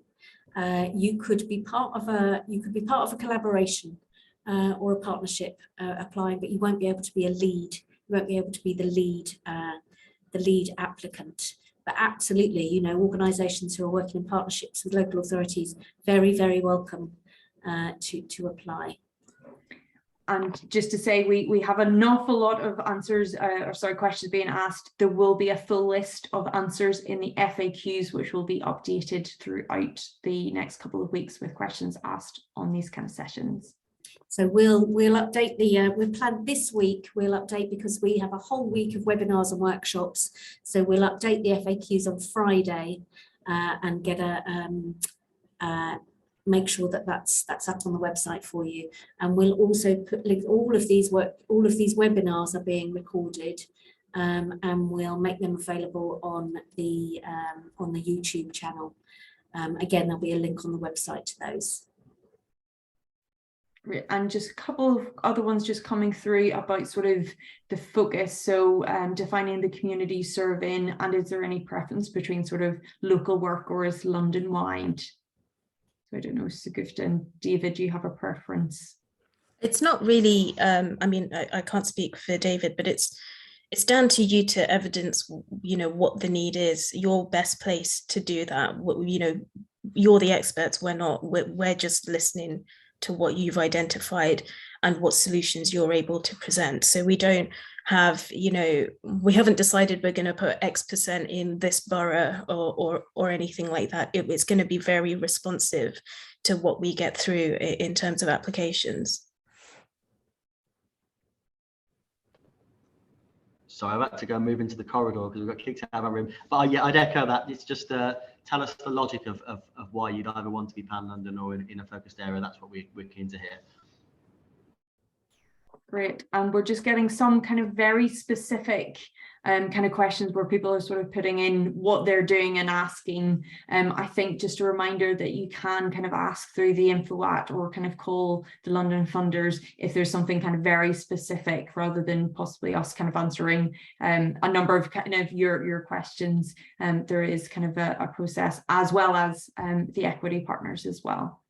A: You could be part of a collaboration or a partnership applying, but you won't be able to be a lead. You won't be able to be the lead applicant. But absolutely, organisations who are working in partnerships with local authorities, very, very welcome to apply.
D: And just to say, we have an awful lot of answers, questions being asked. There will be a full list of answers in the FAQs, which will be updated throughout the next couple of weeks with questions asked on these kind of sessions.
A: So we'll update we've planned this week, we'll update because we have a whole week of webinars and workshops. So we'll update the FAQs on Friday and get make sure that that's up on the website for you. And we'll also put all of these webinars are being recorded, and we'll make them available on the YouTube channel. Again, there'll be a link on the website to those.
D: And just a couple of other ones just coming through about sort of the focus. So defining the community serving, and is there any preference between sort of local work or is London wide? So I don't know, Sagufta and David, do you have a preference?
E: It's not really, I mean, I can't speak for David, but it's down to you to evidence, what the need is. You're best placed to do that. You're the experts, we're not, we're just listening to what you've identified and what solutions you're able to present. So we don't have, we haven't decided we're going to put X% in this borough or anything like that. It's going to be very responsive to what we get through in terms of applications.
F: Sorry, I've had to go move into the corridor because we've got kicked out of our room. But yeah, I'd echo that. It's just tell us the logic of why you'd either want to be pan-London or in a focused area. That's what we're keen to hear.
D: Great. And we're just getting some kind of very specific kind of questions where people are sort of putting in what they're doing and asking. I think just a reminder that you can kind of ask through the info at or kind of call the London funders if there's something kind of very specific, rather than possibly us kind of answering a number of kind of your questions. There is kind of a process, as well as the equity partners as well.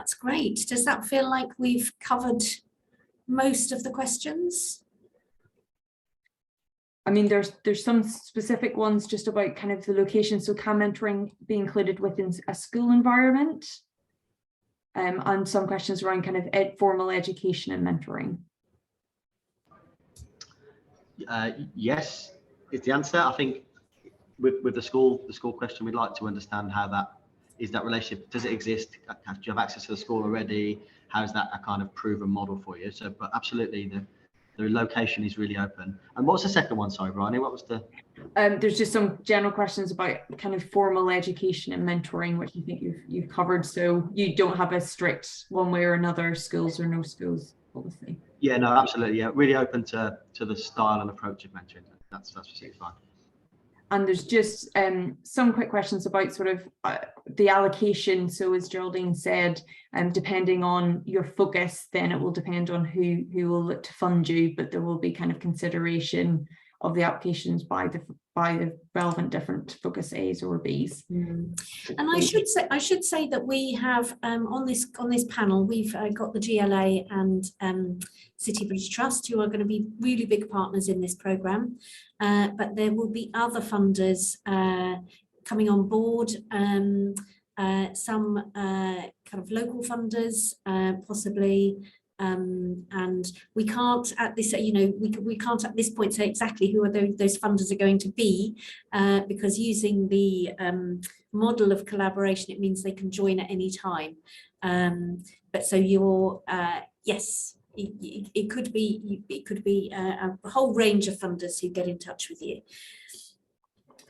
A: That's great. Does that feel like we've covered most of the questions?
D: I mean, there's some specific ones just about kind of the location. So can mentoring be included within a school environment? And some questions around kind of formal education and mentoring.
F: Yes, is the answer. I think with the school question, we'd like to understand how that is, that relationship. Does it exist? Do you have access to the school already? How is that a kind of proven model for you? So, but absolutely, the location is really open. And what's the second one? Sorry, Bryony, what was the?
D: There's just some general questions about kind of formal education and mentoring, which I think you've covered. So you don't have a strict one way or another, schools or no schools, obviously.
F: Yeah, no, absolutely. Yeah, really open to the style and approach of mentoring. That's absolutely fine.
D: And there's just some quick questions about sort of the allocation. So as Geraldine said, depending on your focus, then it will depend on who will look to fund you, but there will be kind of consideration of the applications by the relevant different focus A's or B's.
A: And I should say that we have on this panel, we've got the GLA and City Bridge Trust, who are going to be really big partners in this programme, but there will be other funders coming on board, some kind of local funders possibly. And we can't at this, we can't at this point say exactly who are those funders are going to be, because using the model of collaboration, it means they can join at any time. But so you're, yes, it could be a whole range of funders who get in touch with you,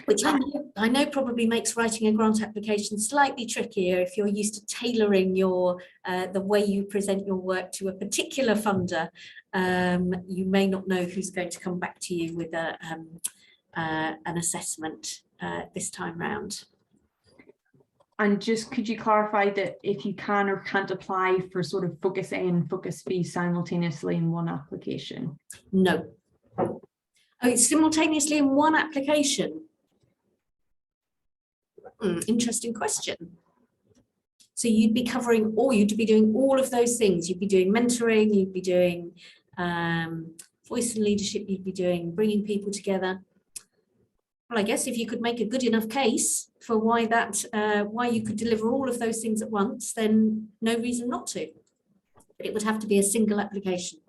A: which I know probably makes writing a grant application slightly trickier if you're used to tailoring your the way you present your work to a particular funder. You may not know who's going to come back to you with an assessment this time round.
D: And just could you clarify that if you can or can't apply for sort of focus A and focus B simultaneously in one application?
A: No. Oh, it's simultaneously in one application. Interesting question. So you'd be covering, or you'd be doing all of those things. You'd be doing mentoring, you'd be doing voice and leadership, you'd be doing bringing people together. Well, I guess if you could make a good enough case for why you could deliver all of those things at once, then no reason not to. But it would have to be a single application.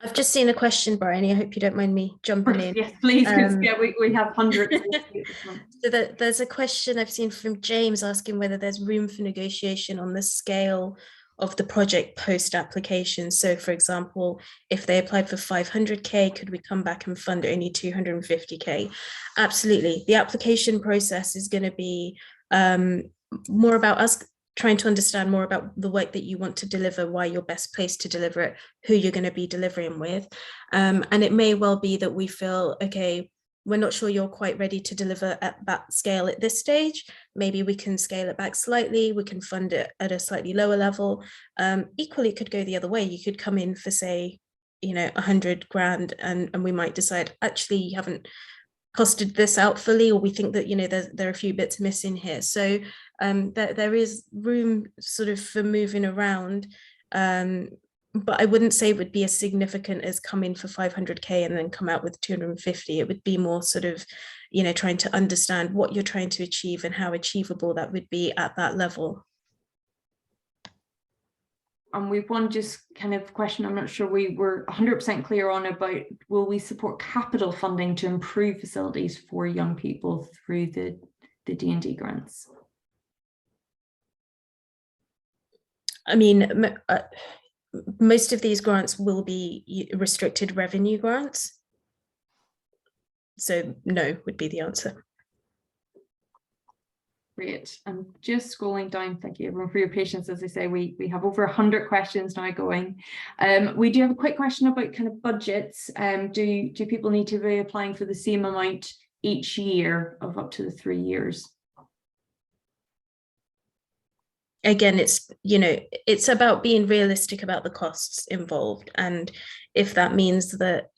E: I've just seen a question, Bryony. I hope you don't mind me jumping in.
D: Yes, please, because yeah, we have hundreds.
E: So there's a question I've seen from James asking whether there's room for negotiation on the scale of the project post-application. So for example, if they applied for 500K, could we come back and fund only 250K? Absolutely. The application process is going to be more about us trying to understand more about the work that you want to deliver, why you're best placed to deliver it, who you're going to be delivering with. And it may well be that we feel, okay, we're not sure you're quite ready to deliver at that scale at this stage. Maybe we can scale it back slightly. We can fund it at a slightly lower level. Equally, it could go the other way. You could come in for, say, 100 grand, and we might decide, actually, you haven't costed this out fully, or we think that, there are a few bits missing here. So there is room sort of for moving around. But I wouldn't say it would be as significant as come in for 500K and then come out with 250. It would be more sort of, trying to understand what you're trying to achieve and how achievable that would be at that level.
D: And we've one just kind of question, I'm not sure we were 100% clear on about, will we support capital funding to improve facilities for young people through the D&D grants?
E: I mean, most of these grants will be restricted revenue grants. So no would be the answer.
D: Great. I'm just scrolling down. Thank you everyone for your patience. As I say, we have over 100 questions now going. We do have a quick question about kind of budgets. Do people need to be applying for the same amount each year of up to the 3 years?
E: Again, it's about being realistic about the costs involved. And if that means that,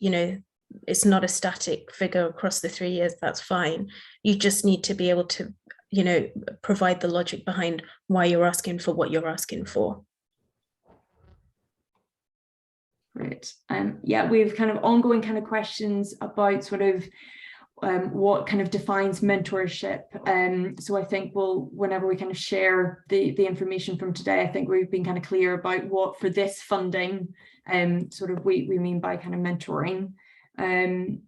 E: it's not a static figure across the 3 years, that's fine. You just need to be able to you know, provide the logic behind why you're asking for what you're asking for.
D: Great. Yeah, we've kind of ongoing kind of questions about sort of what kind of defines mentorship. So I think whenever we kind of share the information from today, I think we've been kind of clear about what for this funding sort of we mean by kind of mentoring. And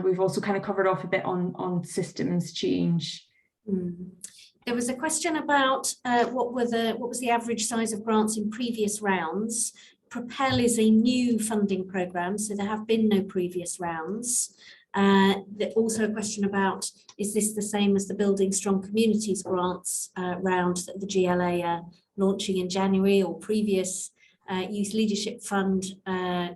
D: we've also kind of covered off a bit on systems change.
A: There was a question about what was the average size of grants in previous rounds. Propel is a new funding programme, so there have been no previous rounds. Also a question about, is this the same as the Building Strong Communities grants round that the GLA are launching in January, or previous Youth Leadership Fund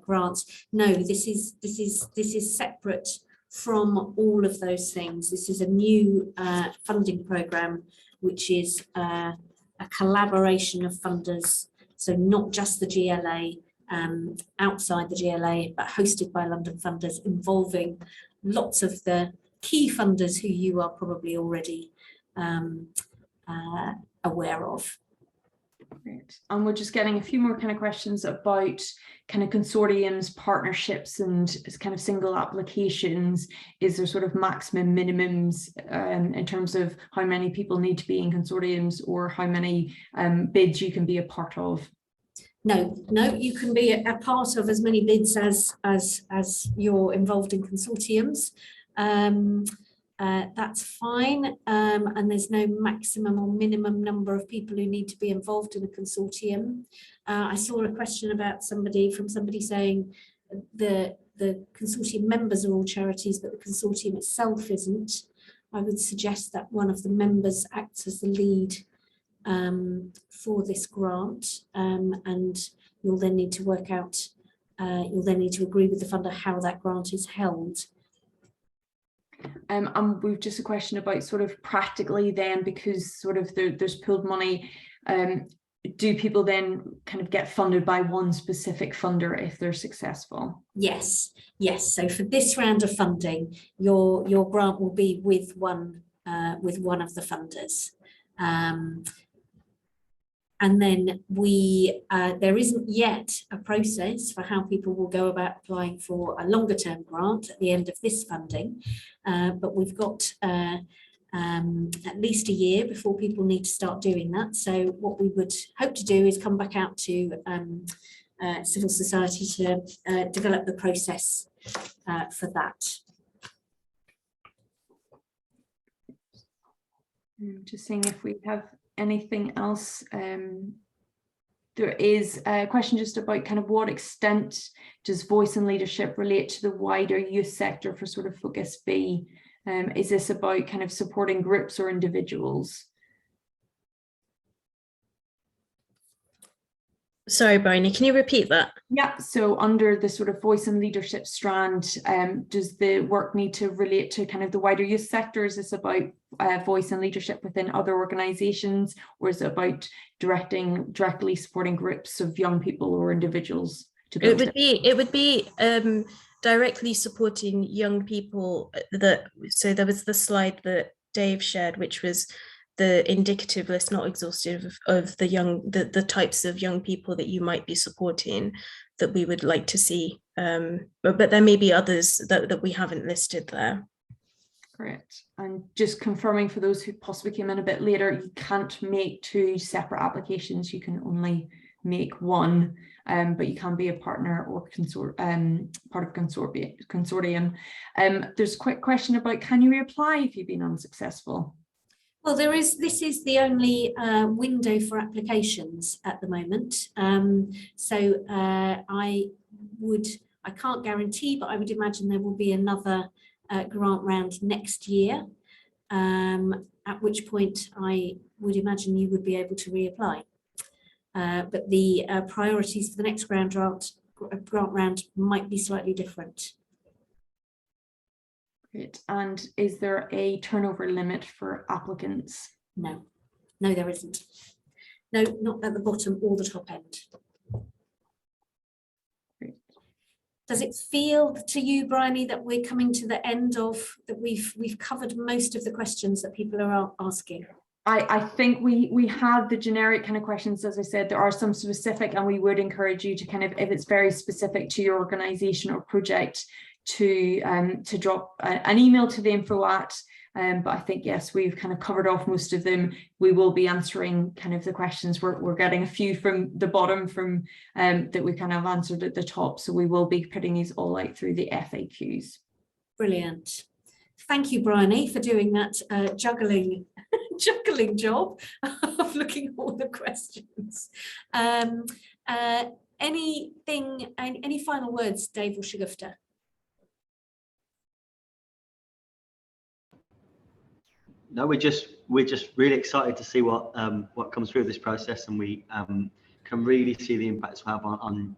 A: grants? No, this is separate from all of those things. This is a new funding programme, which is a collaboration of funders. So not just the GLA, outside the GLA, but hosted by London funders, involving lots of the key funders who you are probably already aware of.
D: Great. And we're just getting a few more kind of questions about kind of consortiums, partnerships, and kind of single applications. Is there sort of maximum minimums in terms of how many people need to be in consortiums, or how many bids you can be a part of?
A: No, you can be a part of as many bids as you're involved in consortiums. That's fine, and there's no maximum or minimum number of people who need to be involved in a consortium. I saw a question about somebody saying the consortium members are all charities, but the consortium itself isn't. I would suggest that one of the members acts as the lead for this grant, and you'll then need to work out, you'll then need to agree with the funder how that grant is held.
D: And we've just a question about sort of practically then, because sort of there's pooled money, do people then kind of get funded by one specific funder if they're successful?
A: Yes. So for this round of funding, your grant will be with one of the funders. And then there isn't yet a process for how people will go about applying for a longer term grant at the end of this funding, but we've got at least a year before people need to start doing that. So what we would hope to do is come back out to civil society to develop the process for that.
D: Just seeing if we have anything else. There is a question just about kind of what extent does voice and leadership relate to the wider youth sector for sort of Focus B? Is this about kind of supporting groups or individuals?
E: Sorry, Bryony, can you repeat that?
D: Yeah, so under the sort of voice and leadership strand, does the work need to relate to kind of the wider youth sector? Is this about voice and leadership within other organisations, or is it about directly supporting groups of young people or individuals?
E: It would be directly supporting young people. So there was the slide that Dave shared, which was the indicative list, not exhaustive, of the types of young people that you might be supporting that we would like to see. But there may be others that we haven't listed there.
D: Great. And just confirming for those who possibly came in a bit later, you can't make 2 separate applications, you can only make 1, but you can be a partner or part of consortium. There's a quick question about, can you reapply if you've been unsuccessful?
A: Well, this is the only window for applications at the moment. So I can't guarantee, but I would imagine there will be another grant round next year, at which point I would imagine you would be able to reapply. But the priorities for the next grant round might be slightly different.
D: Great. And is there a turnover limit for applicants?
A: No, there isn't. No, not at the bottom or the top end.
D: Great.
A: Does it feel to you, Bryony, that we're coming to the end of that? We've covered most of the questions that people are asking.
D: I think we have the generic kind of questions. As I said, there are some specific, and we would encourage you to kind of, if it's very specific to your organization or project, to drop an email to the info at. But I think, yes, we've kind of covered off most of them. We will be answering kind of the questions. We're getting a few from the bottom from that we kind of answered at the top. So we will be putting these all out through the FAQs.
A: Brilliant. Thank you, Bryony, for doing that juggling job of looking at all the questions. Any final words, Dave or Shagufta?
F: No, we're just really excited to see what comes through this process, and we can really see the impacts we have on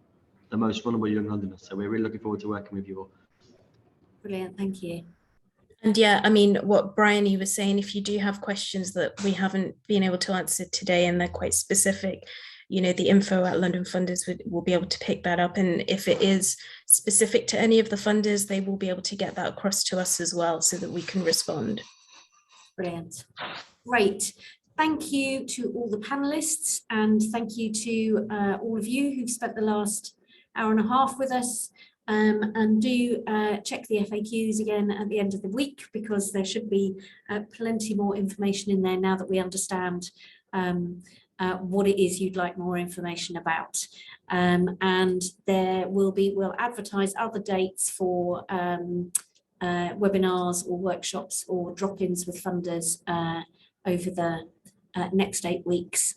F: the most vulnerable young Londoners. So we're really looking forward to working with you all.
A: Brilliant, thank you.
E: And yeah, I mean, what Bryony was saying, if you do have questions that we haven't been able to answer today and they're quite specific, you know, the info at London Funders will be able to pick that up. And if it is specific to any of the funders, they will be able to get that across to us as well so that we can respond.
A: Brilliant. Great. Thank you to all the panelists, and thank you to all of you who've spent the last hour and a half with us. And do check the FAQs again at the end of the week, because there should be plenty more information in there now that we understand what it is you'd like more information about. And there will be, we'll advertise other dates for webinars or workshops or drop-ins with funders over the next 8 weeks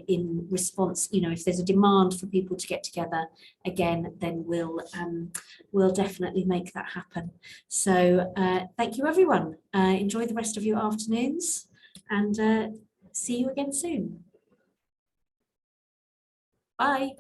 A: in response. You know, if there's a demand for people to get together again, then we'll definitely make that happen. So thank you, everyone. Enjoy the rest of your afternoons, and see you again soon. Bye.